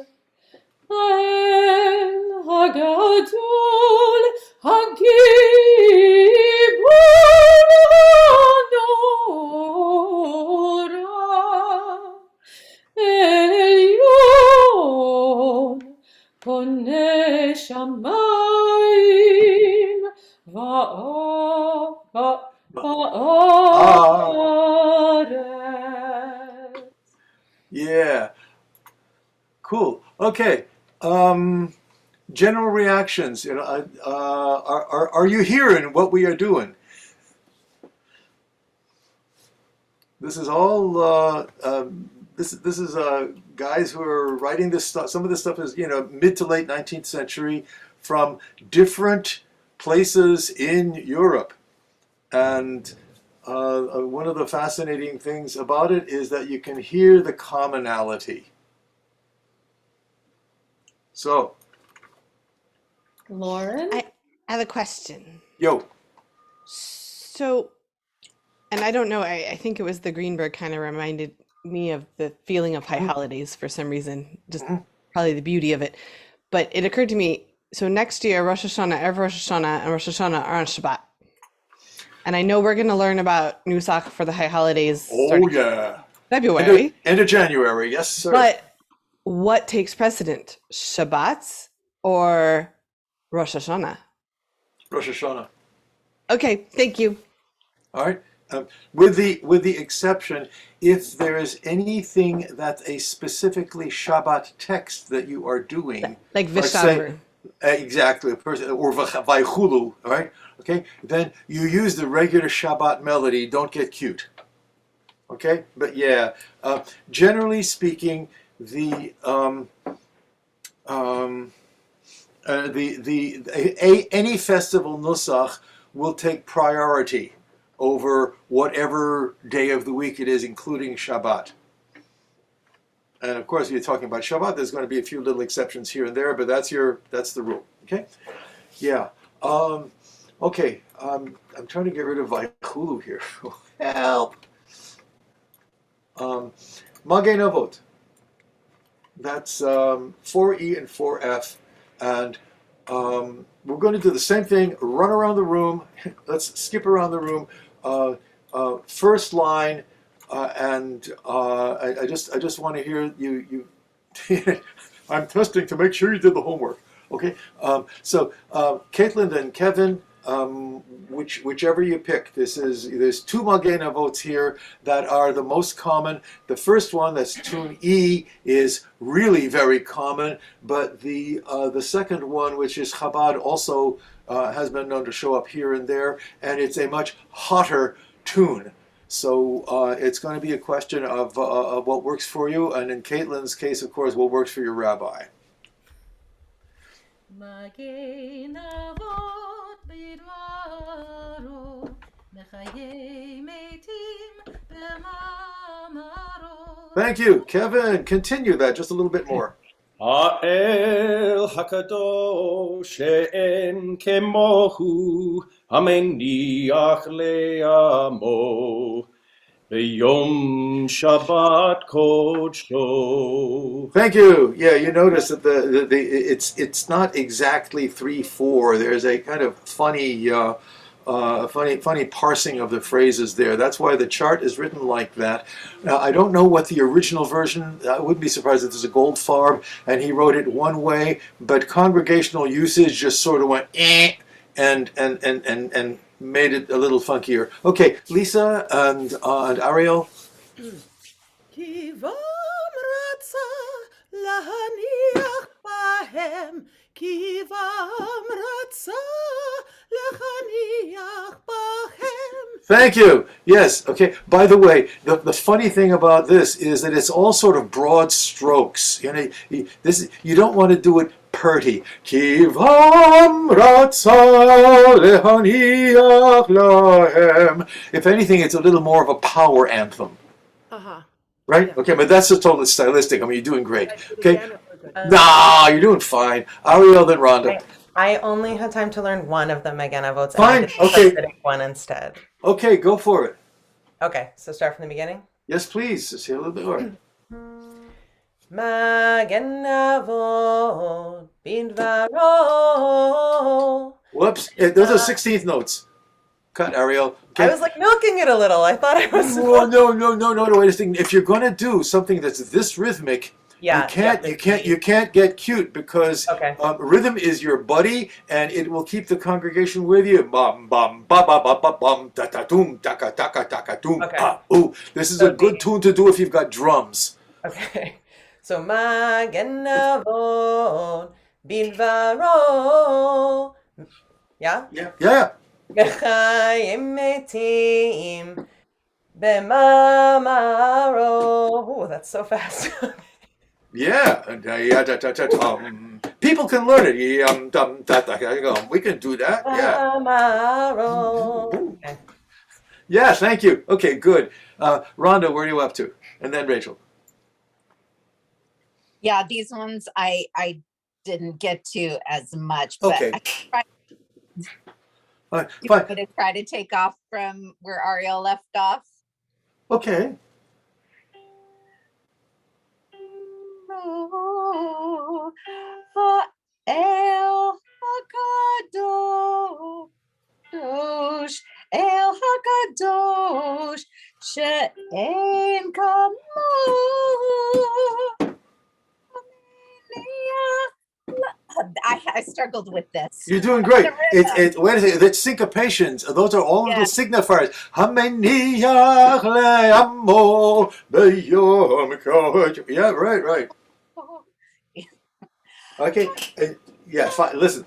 Ha'el Hagadol Hagibor Elyon Kone Shamayim Va'aretz. Yeah. Cool. Okay. General reactions. You know, are you hearing what we are doing? This is all. This is guys who are writing this stuff. Some of this stuff is mid to late 19th century from different places in Europe, and one of the fascinating things about it is that you can hear the commonality. So, Lauren? I have a question. yo. So, and I don't know, I think it was the Greenberg kind of reminded me of the feeling of high holidays for some reason, just probably the beauty of it. But it occurred to me, so next year, Rosh Hashanah, Erev Rosh Hashanah, and Rosh Hashanah are on Shabbat. And I know we're going to learn about Nusach for the high holidays Oh starting yeah. February. End of January, yes, sir. But what takes precedent? Shabbat or Rosh Hashanah? Rosh Hashanah. Okay, thank you. All right. With the exception, if there is anything that's a specifically Shabbat text that you are doing, Like say, Vishamru. exactly, a person or Vaychulu, all right? Okay, then you use the regular Shabbat melody. Don't get cute. Okay, but yeah, generally speaking, any festival Nusach will take priority over whatever day of the week it is, including Shabbat. And of course, if you're talking about Shabbat, there's going to be a few little exceptions here and there, but that's the rule. Okay, yeah. Okay, I'm trying to get rid of Vaychulu here. Help. Magei Navot. That's 4E and 4F, and we're going to do the same thing. Run around the room. Let's skip around the room. First line, and I just want to hear you. I'm testing to make sure you did the homework. Okay. So Caitlin and Kevin. Whichever you pick. There's two Magei Navot here that are the most common. The first one, that's tune E, is really very common, but the second one, which is Chabad, also has been known to show up here and there, and it's a much hotter tune. So it's going to be a question of what works for you, and in Caitlin's case, of course, what works for your rabbi. Magei Navot bidvaro, mechaye metim b'mamaro. Thank you, Kevin. Continue that just a little bit more. האל הקדוש שאין כמוהו המניח לעמו ביום שבת קודשו. Thank you. Yeah, you notice that it's not exactly 3/4. There's a kind of funny parsing of the phrases there. That's why the chart is written like that. Now, I don't know what the original version. I wouldn't be surprised if there's a Goldfarb and he wrote it one way, but congregational usage just sort of went and made it a little funkier. Okay, Lisa and Ariel. Kivam ratza lahaniach bahem. Kivam ratza lahaniach bahem. Thank you. Yes. Okay. By the way, the funny thing about this is that it's all sort of broad strokes. You know, you don't want to do it purty. Kivam ratza lehaniach lahem. If anything, it's a little more of a power anthem. Right? Yeah. Okay, but that's just totally stylistic. I mean, you're doing great. Okay. Nah, you're doing fine. Ariel, then Rhonda. I only had time to learn one of the Magei Navot. Fine, And I did okay. the Hasidic one instead. Okay, go for it. Okay, so start from the beginning. Yes, please. Let's hear a little bit more. Magei Navot bidvaro. Whoops. Those are 16th notes. Cut, Ariel. Okay. I was like milking it a little. I thought I was. Well, no. Wait a second. If you're going to do something that's this rhythmic, Yeah, you can't get cute because Okay. Rhythm is your buddy and it will keep the congregation with you. Bum bum ba ba ba ba bum da da doom da ka da ka da ka doom. Okay. Ooh, this is So a good tune to do if you've got drums. Okay. So Magei Navot bidvaro. Yeah. Yeah. Mechayim metim b'mamaro. Oh, that's so fast. Yeah. People can learn it. We can do that. Yeah. B'mamaro. Okay. Yeah. Thank you. Okay. Good. Rhonda, where are you up to? And then Rachel. Yeah, these ones I didn't get to as much, but Okay. I tried Fine. to try to take off from where Ariel left off. Okay. El Hakadosh El kadosh she'en kamo. I struggled with this. You're doing great. The rhythm. Wait a second. That's syncopations. Those are all little Yeah. signifiers. Hameniach le'amo b'yom kodesh. Yeah, right. Okay. Yeah, fine. Listen.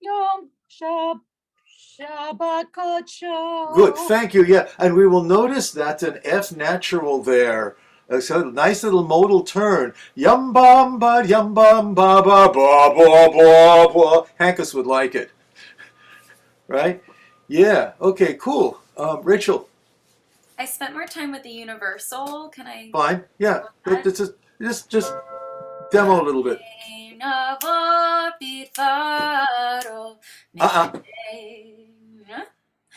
Yom Shabbat kodesh. Good. Thank you. Yeah. And we will notice that's an F natural there. So nice little modal turn. Yum bum ba yum bum ba ba ba ba ba ba. Hankus would like it. Right? Yeah. Okay, cool. Rachel, I spent more time with the universal. Can I? fine. Yeah. Just demo a little bit.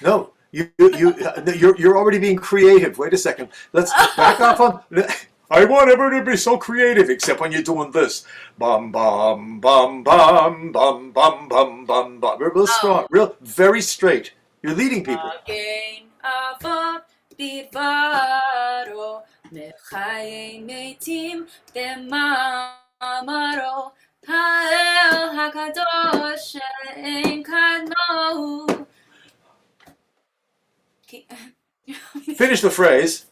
No. You're already being creative. Wait a second. Let's back off on. I want everyone to be so creative, except when you're doing this. Bum bum bum bum bum bum bum bum bum. Real strong, real very straight. You're leading people. Finish the phrase.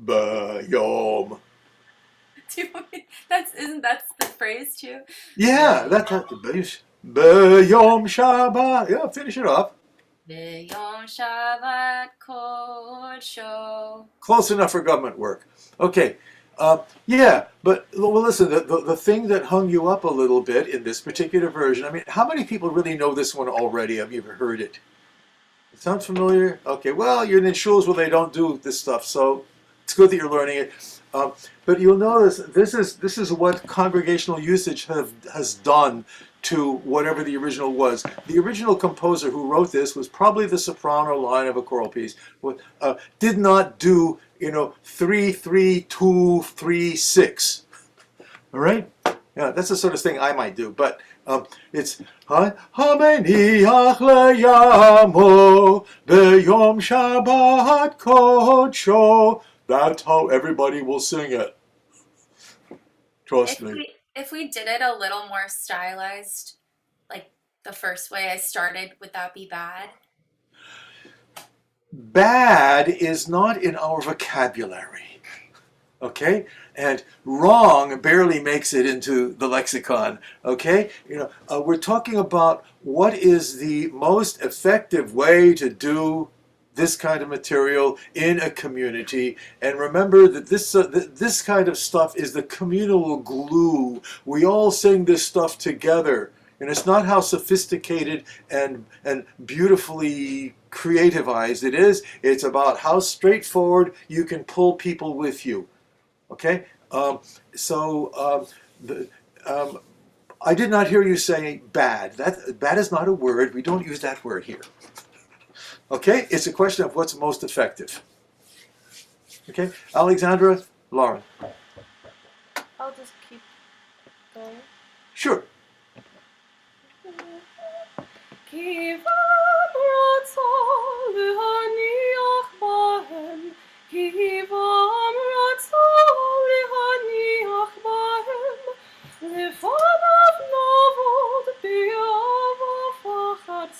Bayom. Isn't that the phrase too? Yeah, that's Bayom Shabbat. Yeah, finish it off. B'yom Shabbat kodsho. Close enough for government work. Okay. Yeah, but well, listen, the thing that hung you up a little bit in this particular version, I mean, how many people really know this one already? Have you ever heard it? It sounds familiar? Okay, well, you're in shuls where they don't do this stuff, so it's good that you're learning it. But you'll notice this is what congregational usage has done to whatever the original was. The original composer who wrote this was probably the soprano line of a choral piece. Did not do 3 3 2 3 6. All right. Yeah, that's the sort of thing I might do. But it's Hameniach leyamo b'yom Shabbat kodsho. That's how everybody will sing it. Trust me. If we did it a little more stylized, like the first way I started, would that be bad? Bad is not in our vocabulary. Okay? And wrong barely makes it into the lexicon. Okay? We're talking about what is the most effective way to do this kind of material in a community, and remember that this kind of stuff is the communal glue. We all sing this stuff together, and it's not how sophisticated and beautifully creativized it is. It's about how straightforward you can pull people with you. Okay, I did not hear you say bad. Bad is not a word. We don't use that word here. Okay, it's a question of what's most effective. Okay, Alexandra, Lauren. I'll just keep going. Sure.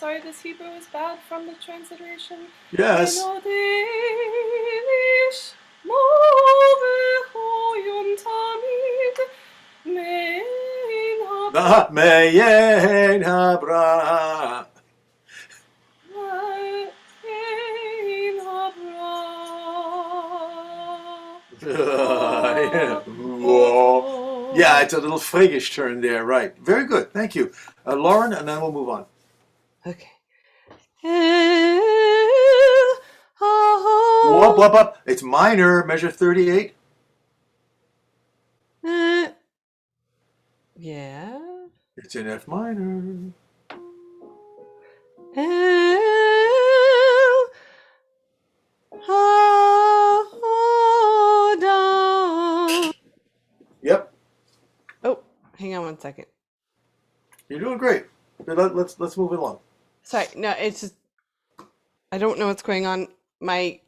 Sorry, this Hebrew is bad from the transliteration. Yes. Me'en habra. Yeah, it's a little Fränkish turn there, right? Very good, thank you. Lauren, and then we'll move on. Okay. Whoop, whoop, whoop. It's minor, measure 38. Yeah. It's in F minor. hang on one second. You're doing great. Let's move it along. Sorry, no, it's just I don't know what's going on. My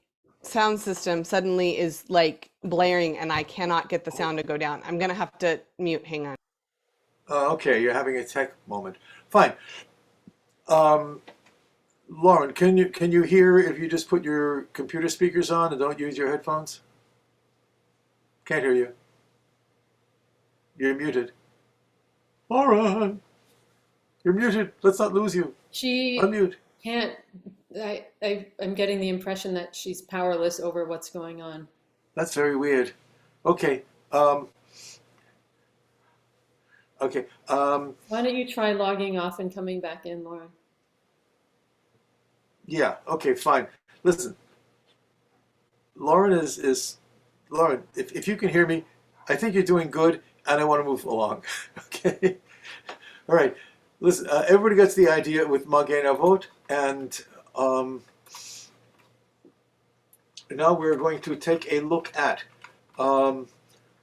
sound system suddenly is like blaring and I cannot get the sound to go down. I'm gonna have to mute. Hang on. Okay, you're having a tech moment. Fine. Lauren, can you hear if you just put your computer speakers on and don't use your headphones? Can't hear you. You're muted. Lauren, you're muted. Let's not lose you. She Unmute. can't, I'm getting the impression that she's powerless over what's going on. That's very weird. Okay. Okay. Why don't you try logging off and coming back in, Lauren? Yeah. Okay. Fine. Listen. Lauren is Lauren. If you can hear me, I think you're doing good, and I want to move along. Okay. All right. Listen. Everybody gets the idea with Magen Avot, and now we're going to take a look at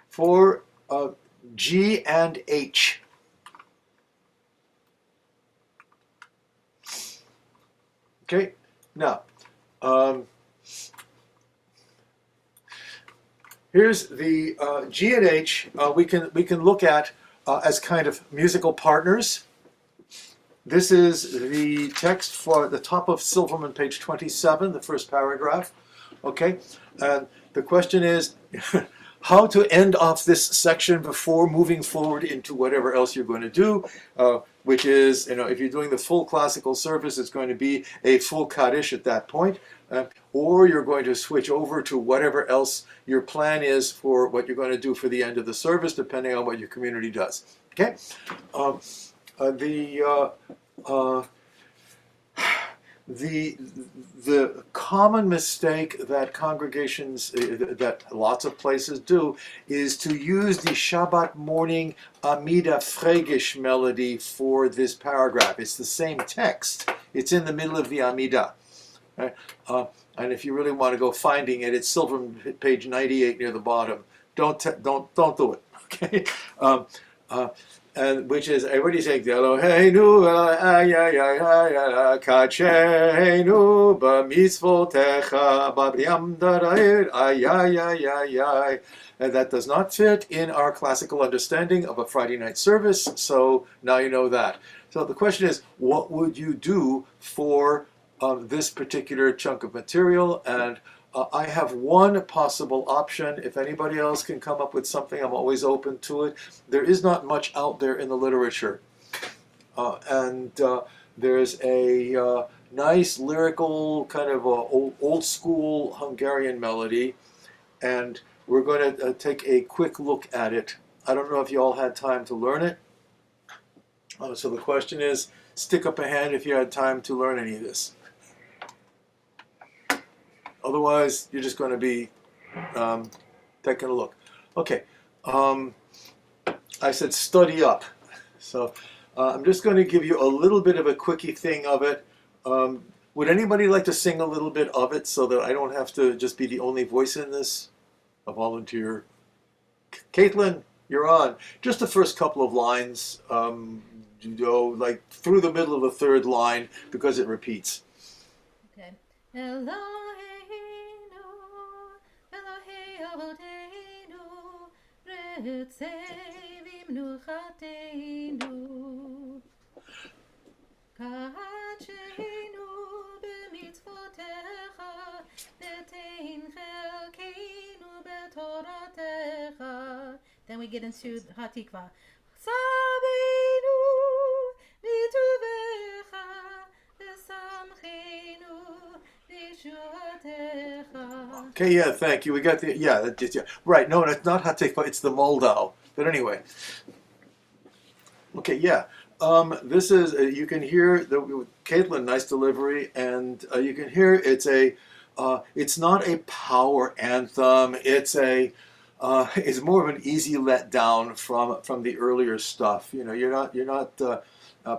for G and H. Okay, now here's the G and H. We can look at as kind of musical partners. This is the text for the top of Silverman, page 27, the first paragraph. Okay, and the question is how to end off this section before moving forward into whatever else you're going to do, which is, if you're doing the full classical service, it's going to be a full Kaddish at that point, or you're going to switch over to whatever else your plan is for what you're going to do for the end of the service, depending on what your community does. Okay, the common mistake that congregations, that lots of places do, is to use the Shabbat morning Amida Fregish melody for this paragraph. It's the same text. It's in the middle of the Amida. Right? And if you really want to go finding it, it's Silverman, page 98 near the bottom. Don't do it. Okay. And which is everybody saying Eloheinu Kacheinu b'mitzvotecha b'yam darair and that does not fit in our classical understanding of a Friday night service. So now you know that. So the question is, what would you do for this particular chunk of material? And I have one possible option. If anybody else can come up with something, I'm always open to it. There is not much out there in the literature. And there's a nice lyrical kind of old school Hungarian melody. And we're going to take a quick look at it. I don't know if you all had time to learn it. So the question is, stick up a hand if you had time to learn any of this. Otherwise, you're just going to be taking a look. Okay, I said study up. So I'm just going to give you a little bit of a quickie thing of it. Would anybody like to sing a little bit of it so that I don't have to just be the only voice in this? A volunteer. Caitlin, you're on. Just the first couple of lines, like through the middle of the third line, because it repeats. Okay. Elohei Avoteinu, Retzei Vimnuchateinu, Kacheinu b'mitzvotecha, V'tein chelkeinu b'toratecha. Then we get into Hatikva. Sabeinu b'tuvecha, V'samcheinu. Okay, yeah, thank you. We got the, yeah, right. No, it's not Hatikva, it's the Moldau. But anyway. Okay, yeah. This is, you can hear, Caitlin, nice delivery, and you can hear it's not a power anthem. It's more of an easy letdown from the earlier stuff. You're not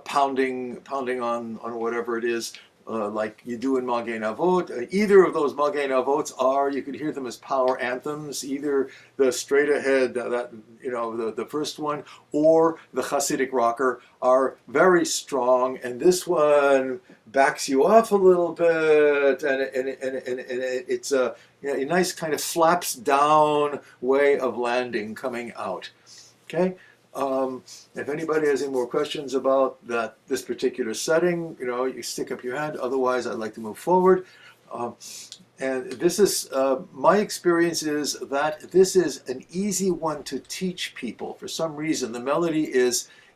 pounding on whatever it is. like you do in Magen Avot. Either of those Magen Avots are, you could hear them as power anthems, either the straight ahead, the first one, or the Hasidic rocker are very strong, and this one backs you off a little bit, and it's a nice kind of flaps down way of landing coming out. Okay. If anybody has any more questions about this particular setting, you stick up your hand. Otherwise, I'd like to move forward. And this is my experience is that this is an easy one to teach people. For some reason, the melody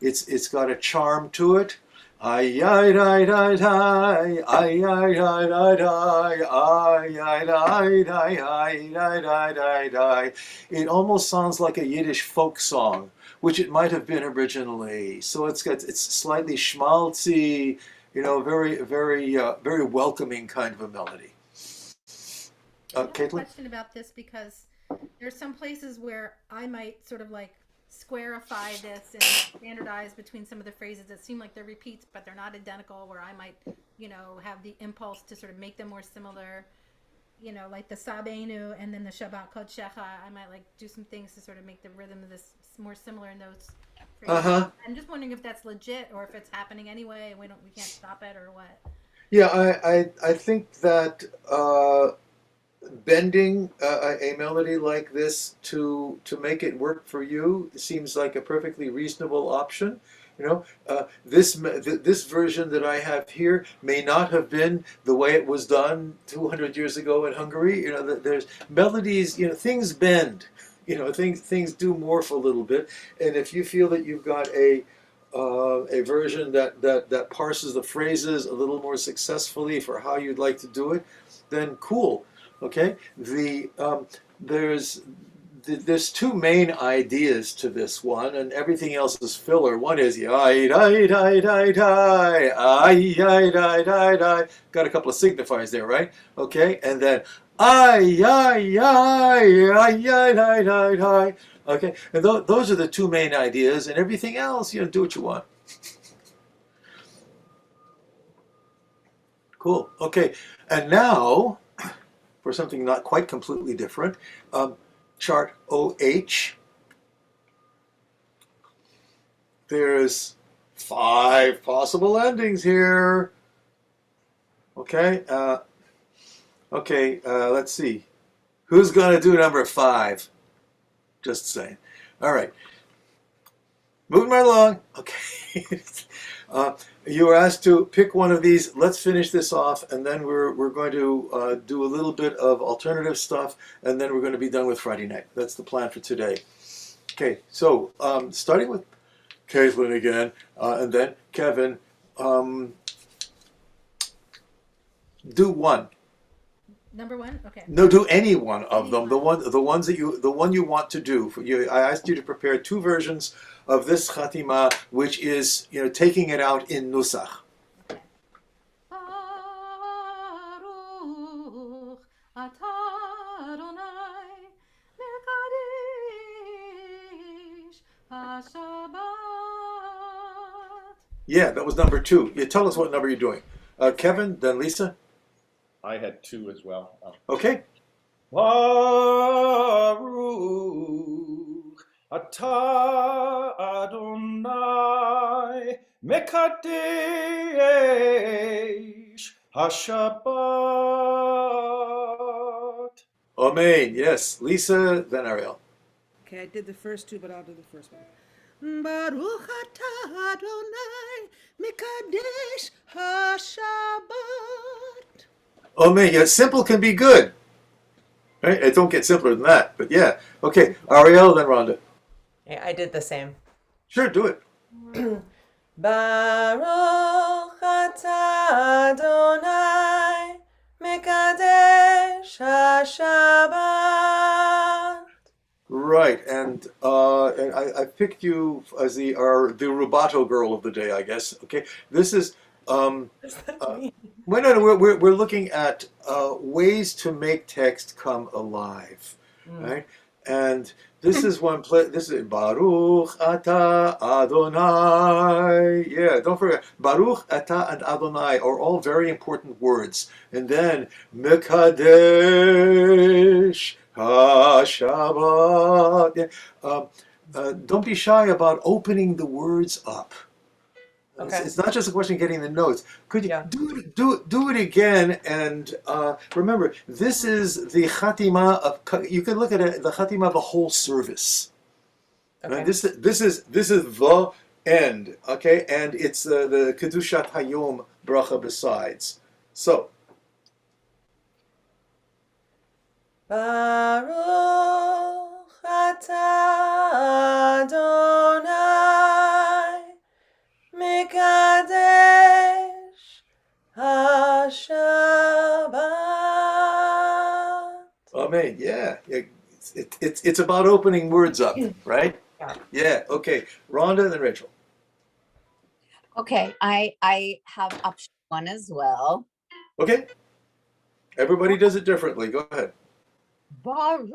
it's got a charm to it. Ay ay ay ay ay ay ay ay ay ay ay ay ay ay. It almost sounds like a Yiddish folk song, which it might have been originally. So it's slightly schmaltzy, very very welcoming kind of a melody. I have a Caitlin? question about this because there's some places where I might sort of like squarify this and standardize between some of the phrases that seem like they're repeats, but they're not identical, where I might, have the impulse to sort of make them more similar, like the Sabenu and then the Shabbat Kodshecha. I might like do some things to sort of make the rhythm of this more similar in those phrases. I'm just wondering if that's legit or if it's happening anyway and we can't stop it or what. Yeah, I think that bending a melody like this to make it work for you seems like a perfectly reasonable option. This version that I have here may not have been the way it was done 200 years ago in Hungary. There's melodies. Things bend. Things do morph a little bit. And if you feel that you've got a version that parses the phrases a little more successfully for how you'd like to do it, then cool. Okay, there's two main ideas to this one, and everything else is filler. One is got a couple of signifiers there, right? Okay, and then okay, and those are the two main ideas, and everything else, do what you want. Cool. Okay, and now, for something not quite completely different, chart OH. There's 5 possible endings here. Okay. Let's see. Who's going to do number 5? Just saying. All right. Moving right along. Okay. You were asked to pick one of these. Let's finish this off, and then we're going to do a little bit of alternative stuff, and then we're going to be done with Friday night. That's the plan for today. Okay, so starting with Caitlin again, and then Kevin. Do one. Number 1? Okay. No, do any one of them. The one you want to do. I asked you to prepare 2 versions of this Chatima, which is taking it out in Nusach. Okay. Baruch atah Adonai mekadesh haShabbat. Yeah, that was number 2. Yeah, tell us what number you're doing. Kevin, then Lisa. I had 2 as well. Okay. Baruch atah Adonai mekadesh haShabbat. Amen. Yes, Lisa, then Ariel. Okay, I did the first 2, but I'll do the first one. Baruch atah Adonai mekadesh haShabbat. Amen. Yeah, simple can be good. Right? It don't get simpler than that, but yeah. Okay, Ariel, then Rhonda. Yeah, I did the same. Sure, do it. Baruch atah Adonai mekadesh haShabbat. Right, and I picked you as the rubato girl of the day, I guess. Okay, this is What does that mean? we're looking at ways to make text come alive, right? And this is one place. This is Baruch Ata Adonai. Yeah, don't forget Baruch Ata and Adonai are all very important words. And then Mekadesh HaShabbat. Yeah. Don't be shy about opening the words up. Okay. It's not just a question of getting the notes. Could you Yeah. do it again? And remember, this is the chatima of. You can look at it, the chatima of a whole service. Okay. This is the end. Okay, and it's the kedushat hayom bracha besides. So Baruch atah Adonai Mekadesh HaShabbat. amen. Yeah, it's about opening words up, right? Yeah. Yeah. Okay, Rhonda and then Rachel. Okay, I have option 1 as well. Okay. Everybody does it differently. Go ahead. Baruch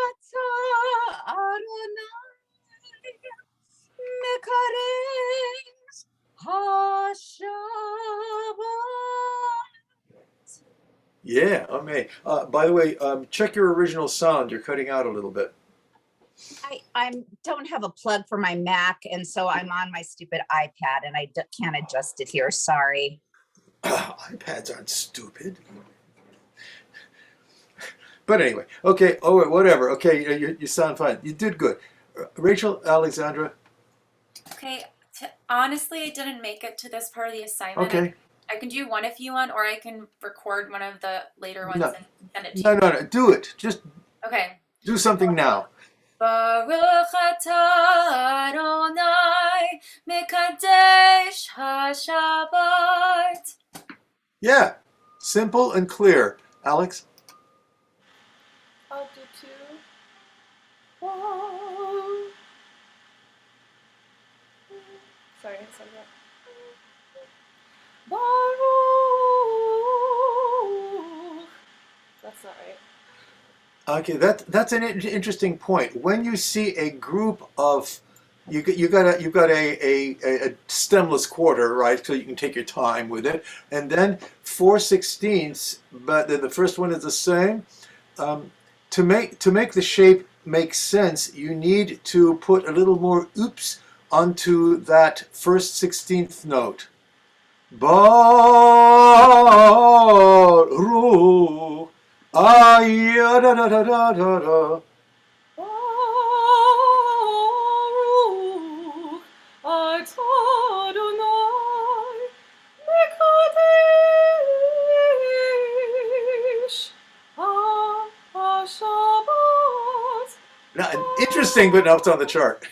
atah Adonai Mekadesh HaShabbat. Yeah, amen. By the way, check your original sound. You're cutting out a little bit. I don't have a plug for my Mac, and so I'm on my stupid iPad, and I can't adjust it here. Sorry. iPads aren't stupid. But anyway, okay. Oh, whatever. Okay, you sound fine. You did good. Rachel, Alexandra. Okay, honestly, I didn't make it to this part of the assignment. Okay. I can do one if you want, or I can record one of the later ones No. and send it to you. No. Do it. Just Okay. do something now. Baruch atah Adonai Mekadesh HaShabbat. Yeah, simple and clear. Alex. I'll do 2. Whoa. Sorry, I said that. Baruch. That's not right. Okay, that's an interesting point. When you see a group of you've got a stemless quarter, right? So you can take your time with it, and then 4/16ths, but the first one is the same. To make the shape make sense, you need to put a little more oops onto that first 16th note. Baruch. Da da da da da da. Baruch atah Adonai Mekadesh HaShabbat. Now, interesting, but not on the chart.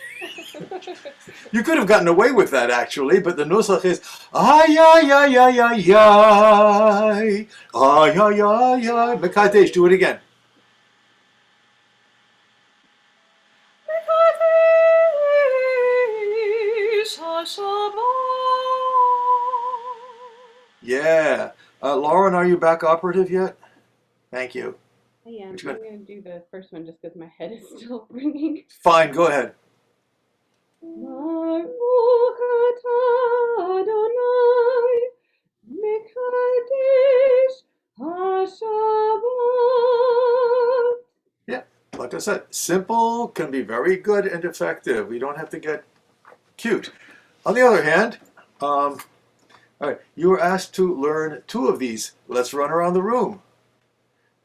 You could have gotten away with that actually, but the Nusach is ay ay ay ay ay ay ay ay ay ay. Mekadesh, do it again. Mekadesh HaShabbat. Yeah. Lauren, are you back operative yet? Thank you. I am. Which I'm one? going to do the first one just because my head is still ringing. Fine, go ahead. Baruch atah Adonai Mekadesh HaShabbat. Yeah, like I said, simple can be very good and effective. We don't have to get cute. On the other hand, all right, you were asked to learn 2 of these. Let's run around the room.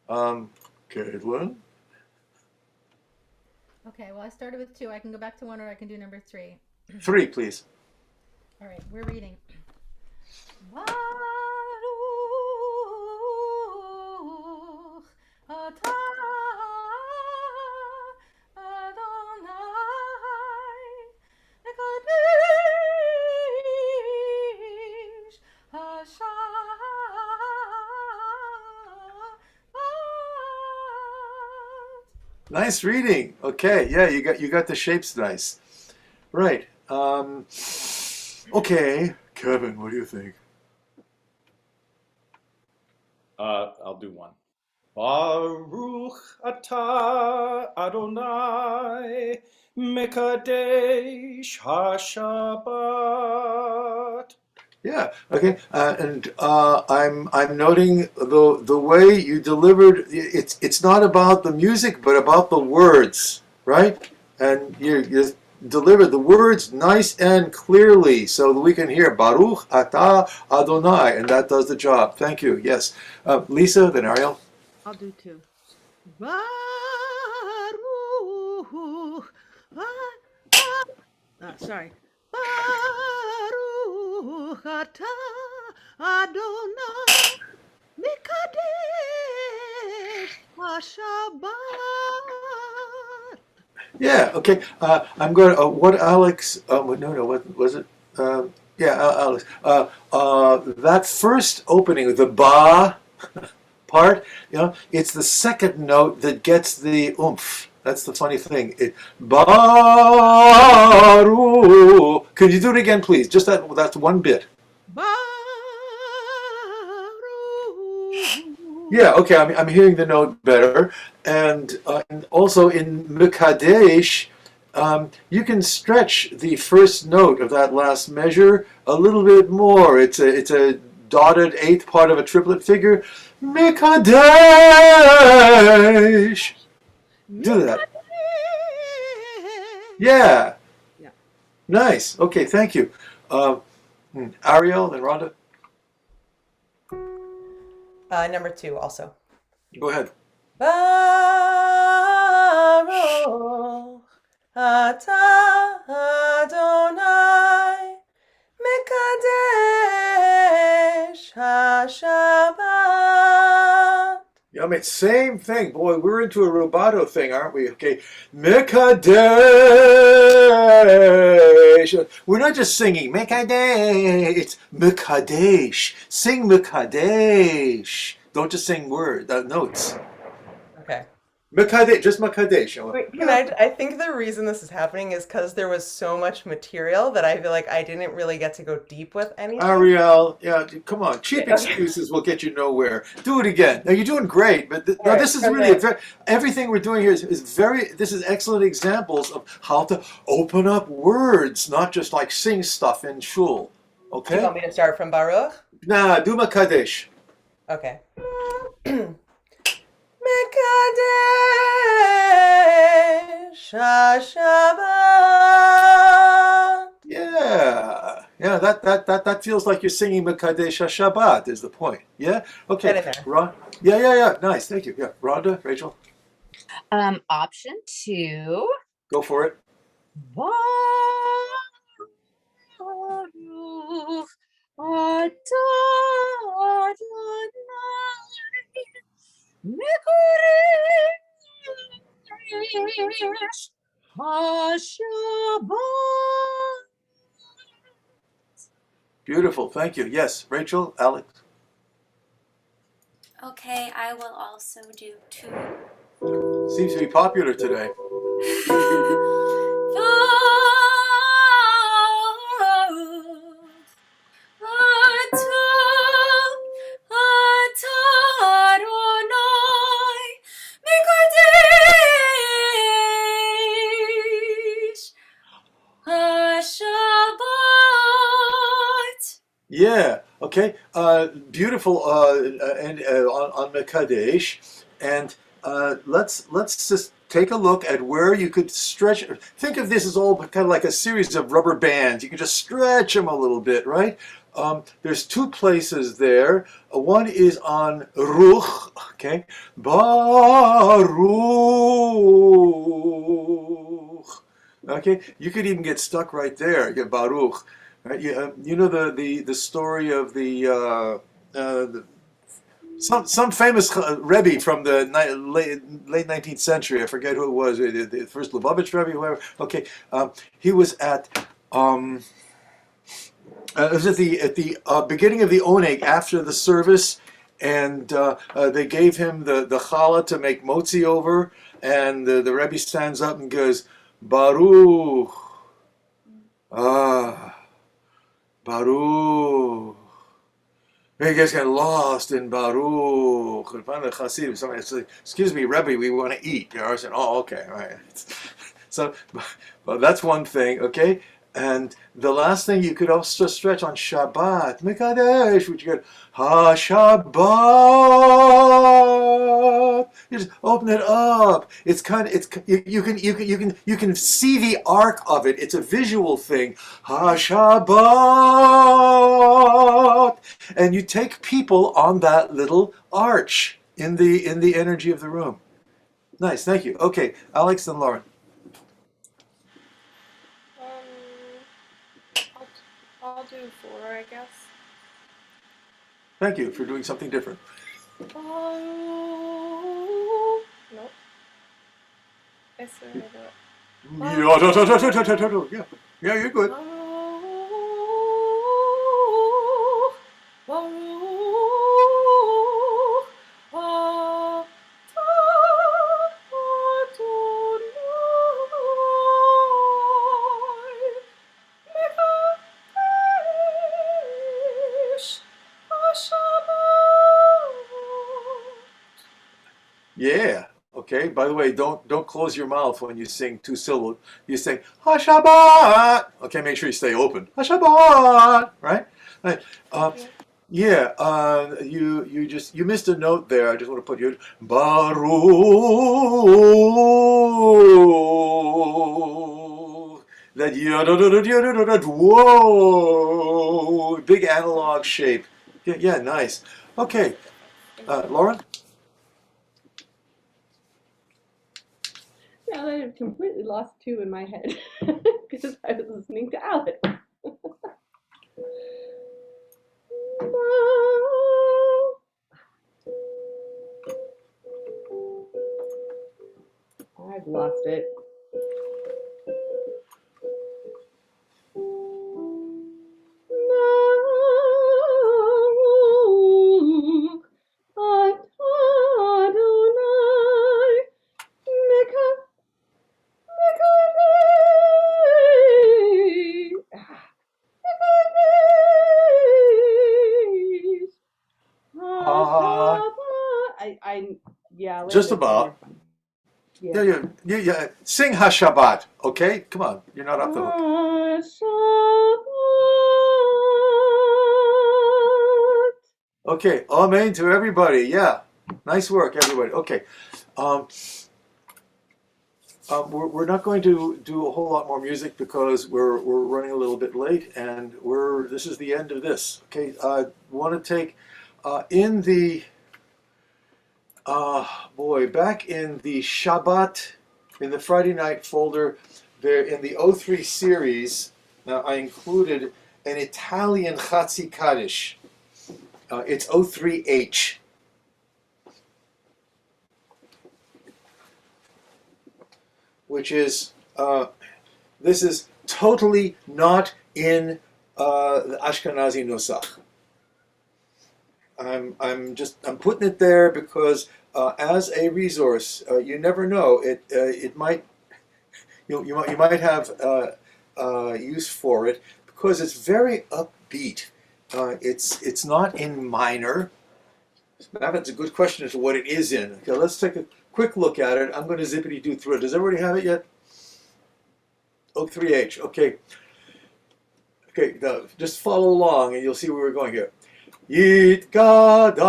Caitlin? Okay, well, I started with 2. I can go back to 1, or I can do number 3. 3, please. All right, we're reading. Baruch atah Adonai Mekadesh HaShabbat. Nice reading. Okay, yeah, you got the shapes nice. Right. Okay, Kevin, what do you think? I'll do 1. Baruch atah Adonai Mekadesh HaShabbat. Yeah. Okay. And I'm noting the way you delivered. It's not about the music, but about the words, right? And you deliver the words nice and clearly, so that we can hear Baruch Atah Adonai, and that does the job. Thank you. Yes. Lisa, then Ariel. I'll do two. Baruch sorry. Baruch atah Adonai Mikadesh HaShabbat. Yeah. Okay. I'm going. What Alex? No. What was it? Yeah, Alex. That first opening, the ba part, it's the second note that gets the oomph. That's the funny thing. Baru. Could you do it again, please? Just that's one bit. Baruch. Yeah, okay, I'm hearing the note better. And also in Mekadesh, you can stretch the first note of that last measure a little bit more. It's a dotted eighth part of a triplet figure. Mekadesh. Do that. Yeah. Yeah. Nice. Okay, thank you. Ariel and Rhonda, Number 2 also. go ahead. Baruch atah Adonai Mekadesh HaShabbat. Yeah, I mean, same thing. Boy, we're into a rubato thing, aren't we? Okay. Mekadesh. We're not just singing Mekadesh. It's Mekadesh. Sing Mekadesh. Don't just sing notes. Okay. Mekadesh, just Mekadesh. Wait, I think the reason this is happening is because there was so much material that I feel like I didn't really get to go deep with anything. Ariel, yeah, come on. Cheap excuses will get you nowhere. Do it again. Now, you're doing great, but this is really everything we're doing here is this is excellent examples of how to open up words, not just like sing stuff in shul. Okay? Do you want me to start from Baruch? Nah, do Makadesh. Okay. Mekadesh HaShabbat. Yeah, that feels like you're singing Mekadesh Shabbat is the point. Yeah, okay. Get in there. Ron, yeah, nice, thank you. Yeah, Rhonda, Rachel, Option 2. go for it. Baruch atah Mekadesh HaShabbat. Beautiful, thank you. Yes, Rachel, Alex. Okay, I will also do 2. Seems to be popular today. Yeah. Okay. Beautiful. And on Mekadesh, and let's just take a look at where you could stretch. Think of this as all kind of like a series of rubber bands. You can just stretch them a little bit, right? There's 2 places there. One is on Ruch. Okay. Baruch. Okay. You could even get stuck right there. Get Baruch. Right? You know the story of some famous Rebbe from the late 19th century. I forget who it was. The first Lubavitch Rebbe, whoever. Okay, he was at it was at the beginning of the Oneg after the service, and they gave him the challah to make motzi over, and the Rebbe stands up and goes, Baruch. Baruch. You guys get lost in Baruch. And finally, the Hasidim, somebody said, "Excuse me, Rebbe, we want to eat." I said, "Oh, okay, all right." So, well, that's one thing, okay? And the last thing you could also stretch on Shabbat, Mekadesh, which you get Ha-Shabbat. You just open it up. It's kind of you can see the arc of it. It's a visual thing. Ha-Shabbat, and you take people on that little arch in the energy of the room. Nice, thank you. Okay, Alex and Lauren. I'll do 4, I guess. Thank you for doing something different. Oh, nope. I swear I do it. Yeah, yeah, you're good. Yeah. Okay. By the way, don't close your mouth when you sing two syllables. You sing Hashabbat. Okay. Make sure you stay open. Hashabbat. Right. Right. Yeah. You missed a note there. I just want to put you Baruch. That whoa, big analog shape. Yeah. Yeah. Nice. Okay. Lauren. Now I have completely lost 2 in my head because I was listening to Alex. I've lost it. Yeah, Just about. Yeah. Sing Hashabbat, okay? Come on, you're not off the hook. Okay, amen to everybody. Yeah, nice work, everybody. Okay, we're not going to do a whole lot more music because we're running a little bit late, and this is the end of this. Okay, want to take in the back in the Shabbat, in the Friday night folder, there in the O3 series, I included an Italian Chatzi Kaddish. It's O3H. Which is, this is totally not in the Ashkenazi Nusach. I'm putting it there because as a resource, you never know, it might, you might have use for it because it's very upbeat. It's not in minor. That's a good question as to what it is in. Okay, let's take a quick look at it. I'm going to zippity-doo through it. Does everybody have it yet? O3H. Okay. Okay, now just follow along and you'll see where we're going here. Yitgadal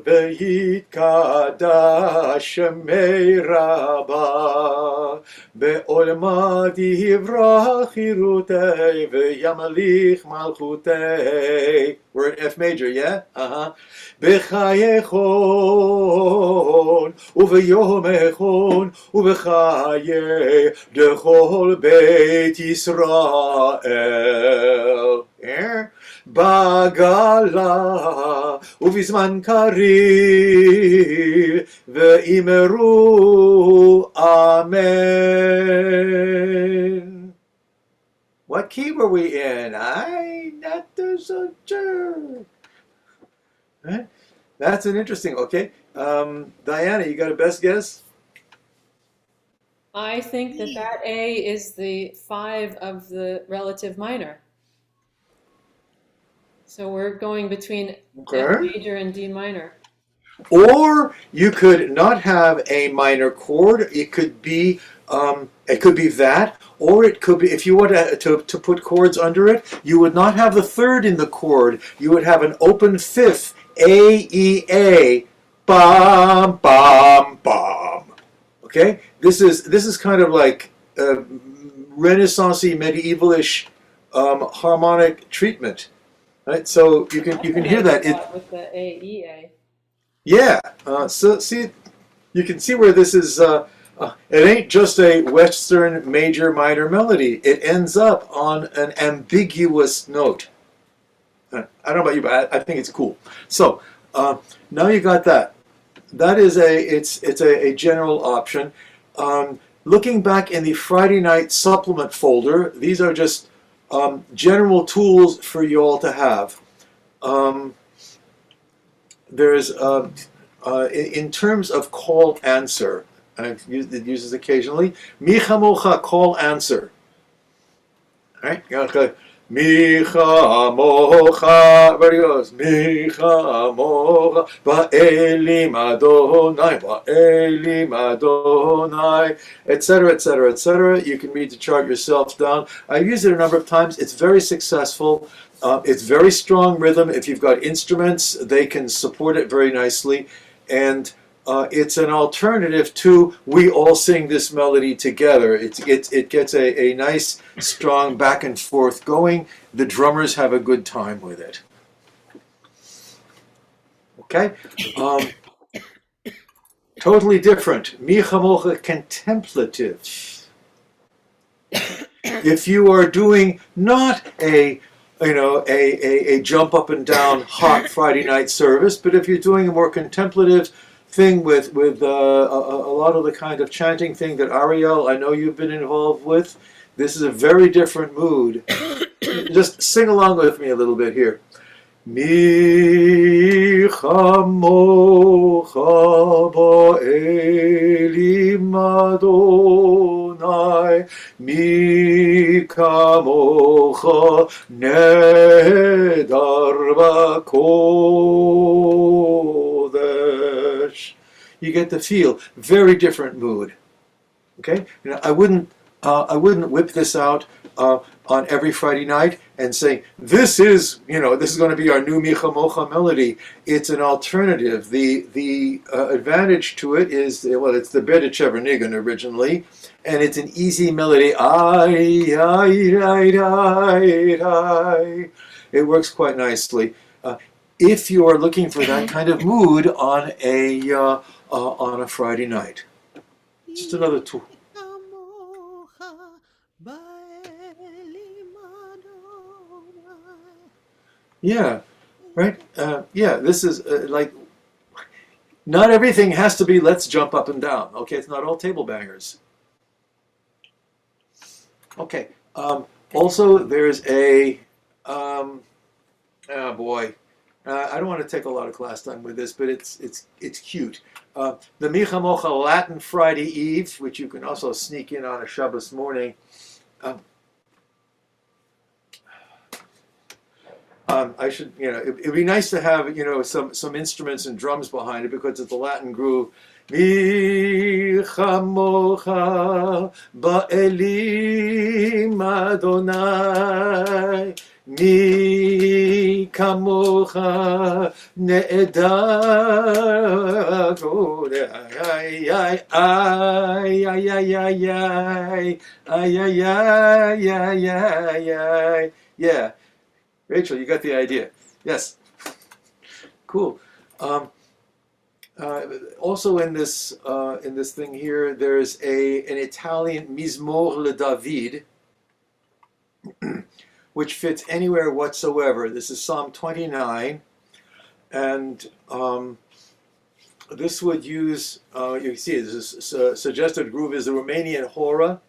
ve'yitkadash shemei Rabba be'olma divrach hirutei ve'yamalich malchutei. We're in F major, yeah? B'chayechon uve'yomechon uve'chaye dechol beit Yisrael. Bagala ובזמן קריב ואמרו amen. What key were we in? I'm not so sure. Right? That's an interesting, okay. Diana, you got a best guess? I think that A is the 5 of the relative minor. So we're going between F Okay. major and D minor. Or you could not have a minor chord. It could be that, or it could be, if you want to put chords under it, you would not have the third in the chord. You would have an open fifth, A, E, A, bam, bam, bam. Okay, this is kind of like Renaissance-y, medievalish harmonic treatment, right? So you can hear that. With the A, E, A. Yeah, so see, you can see where this is, it ain't just a Western major minor melody. It ends up on an ambiguous note. I don't know about you, but I think it's cool. So, now you got that. That is it's a general option. Looking back in the Friday night supplement folder, these are just general tools for you all to have. There's in terms of call answer, it uses occasionally. Micha mocha, call answer. All right, okay. Micha mocha, where it goes. Micha mocha, ba'elim Adonai, ba'elim Adonai, etc., etc., etc. You can read the chart yourself down. I've used it a number of times. It's very successful. It's very strong rhythm. If you've got instruments, they can support it very nicely. And it's an alternative to we all sing this melody together. It gets a nice, strong back and forth going. The drummers have a good time with it. Okay? Totally different. Micha mocha, contemplative. If you are doing not a jump up and down hot Friday night service, but if you're doing a more contemplative thing with a lot of the kind of chanting thing that Ariel, I know you've been involved with, this is a very different mood. Just sing along with me a little bit here. Mi chamocha ba'elim Adonai, mi kamocha nedar b'kodesh. You get the feel. Very different mood. Okay, I wouldn't whip this out on every Friday night and say this is going to be our new Micha Mocha melody. It's an alternative. The advantage to it is it's the Berdichev Nigun originally, and it's an easy melody. Ay, ay, ay, ay, ay. It works quite nicely. If you are looking for that kind of mood on a Friday night, just another tool. Yeah, right. Yeah, this is like not everything has to be let's jump up and down. Okay, it's not all table bangers. Okay. Also, there's a oh boy, I don't want to take a lot of class time with this, but it's cute. The Micha Mocha Latin Friday Eve, which you can also sneak in on a Shabbos morning. I should, it'd be nice to have, some instruments and drums behind it because it's the Latin groove. Micha mocha ba'elim Adonai, mi kamocha ne'edar ay ay ay ay ay ay ay ay ay. Yeah. Rachel, you got the idea. Yes. Cool. Also in this thing here, there's an Italian Mizmor le David, which fits anywhere whatsoever. This is Psalm 29, and this would use, you can see this suggested groove is the Romanian Hora.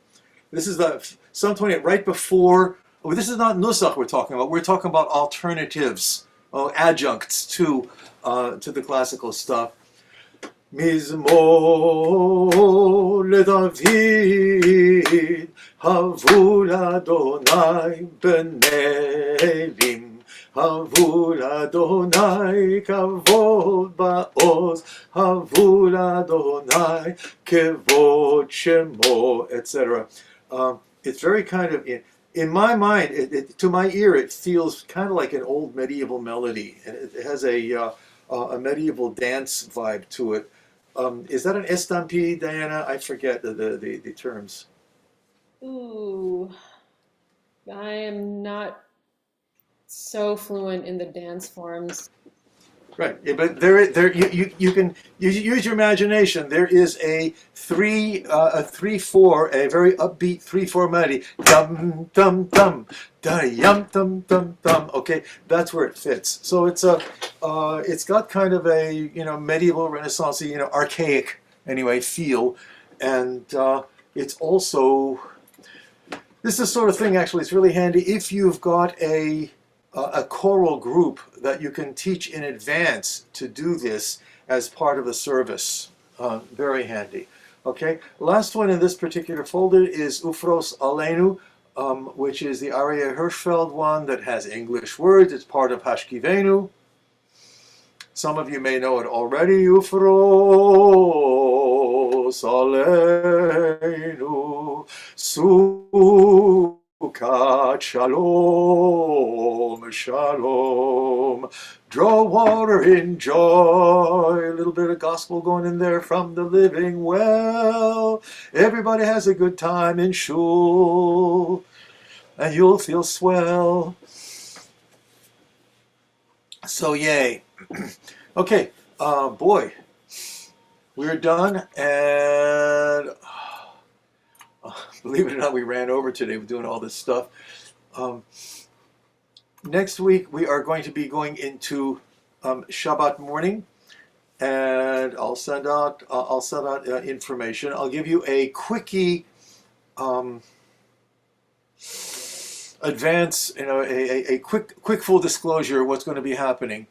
This is the Psalm 28 right before. Oh, this is not Nusach we're talking about. We're talking about alternatives, adjuncts to the classical stuff. Mizmor leDavid, havu l'Adonai b'nelim, Havul Adonai kavod ba'oz, Havul Adonai kevod shemo, etc. It's very kind of in my mind, to my ear, it feels kind of like an old medieval melody, and it has a medieval dance vibe to it. Is that an estampie, Diana? I forget the terms. Ooh, I am not so fluent in the dance forms. Right, yeah, but you can use your imagination. There is a 3/4, a very upbeat 3/4 melody. Dum dum dum, da yum dum dum dum. Okay, that's where it fits. So it's got kind of a medieval Renaissance, archaic anyway feel, and it's also this is the sort of thing. Actually, it's really handy if you've got a choral group that you can teach in advance to do this as part of a service. Very handy. Okay, last one in this particular folder is Ufros Aleinu, which is the Aryeh Hirschfeld one that has English words. It's part of Hashkivenu. Some of you may know it already. Ufros Aleinu Sukat Shalom, Shalom. Draw water in joy. A little bit of gospel going in there from the living well. Everybody has a good time in shul, and you'll feel swell. So yay. Okay, boy, we're done, and believe it or not, we ran over today with doing all this stuff. Next week, we are going to be going into Shabbat morning, and I'll send out information. I'll give you a quickie advance, a quick full disclosure of what's going to be happening.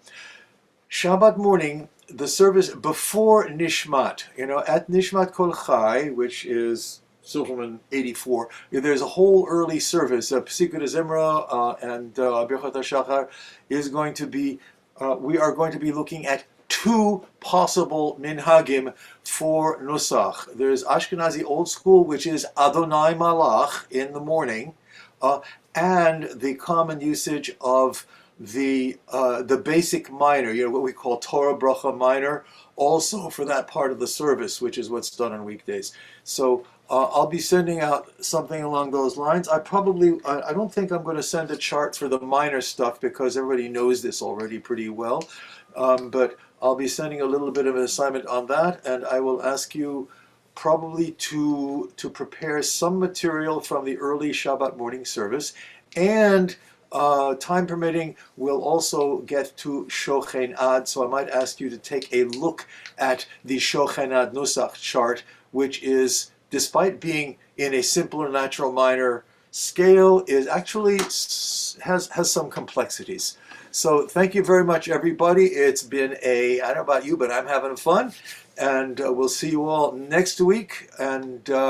Shabbat morning, the service before Nishmat, at Nishmat Kol Chai, which is Silverman 84, there's a whole early service. Psikut Zimra and Birchat HaShachar is going to be, we are going to be looking at two possible minhagim for Nusach. There's Ashkenazi Old School, which is Adonai Malach in the morning, and the common usage of the basic minor, what we call Torah Bracha minor, also for that part of the service, which is what's done on weekdays. So I'll be sending out something along those lines. I don't think I'm going to send a chart for the minor stuff because everybody knows this already pretty well. But I'll be sending a little bit of an assignment on that, and I will ask you probably to prepare some material from the early Shabbat morning service, and time permitting, we'll also get to Shochen Ad, so I might ask you to take a look at the Shochen Ad Nusach chart, which is, despite being in a simpler natural minor scale, is actually has some complexities. So thank you very much, everybody. It's been I don't know about you, but I'm having fun, and we'll see you all next week. And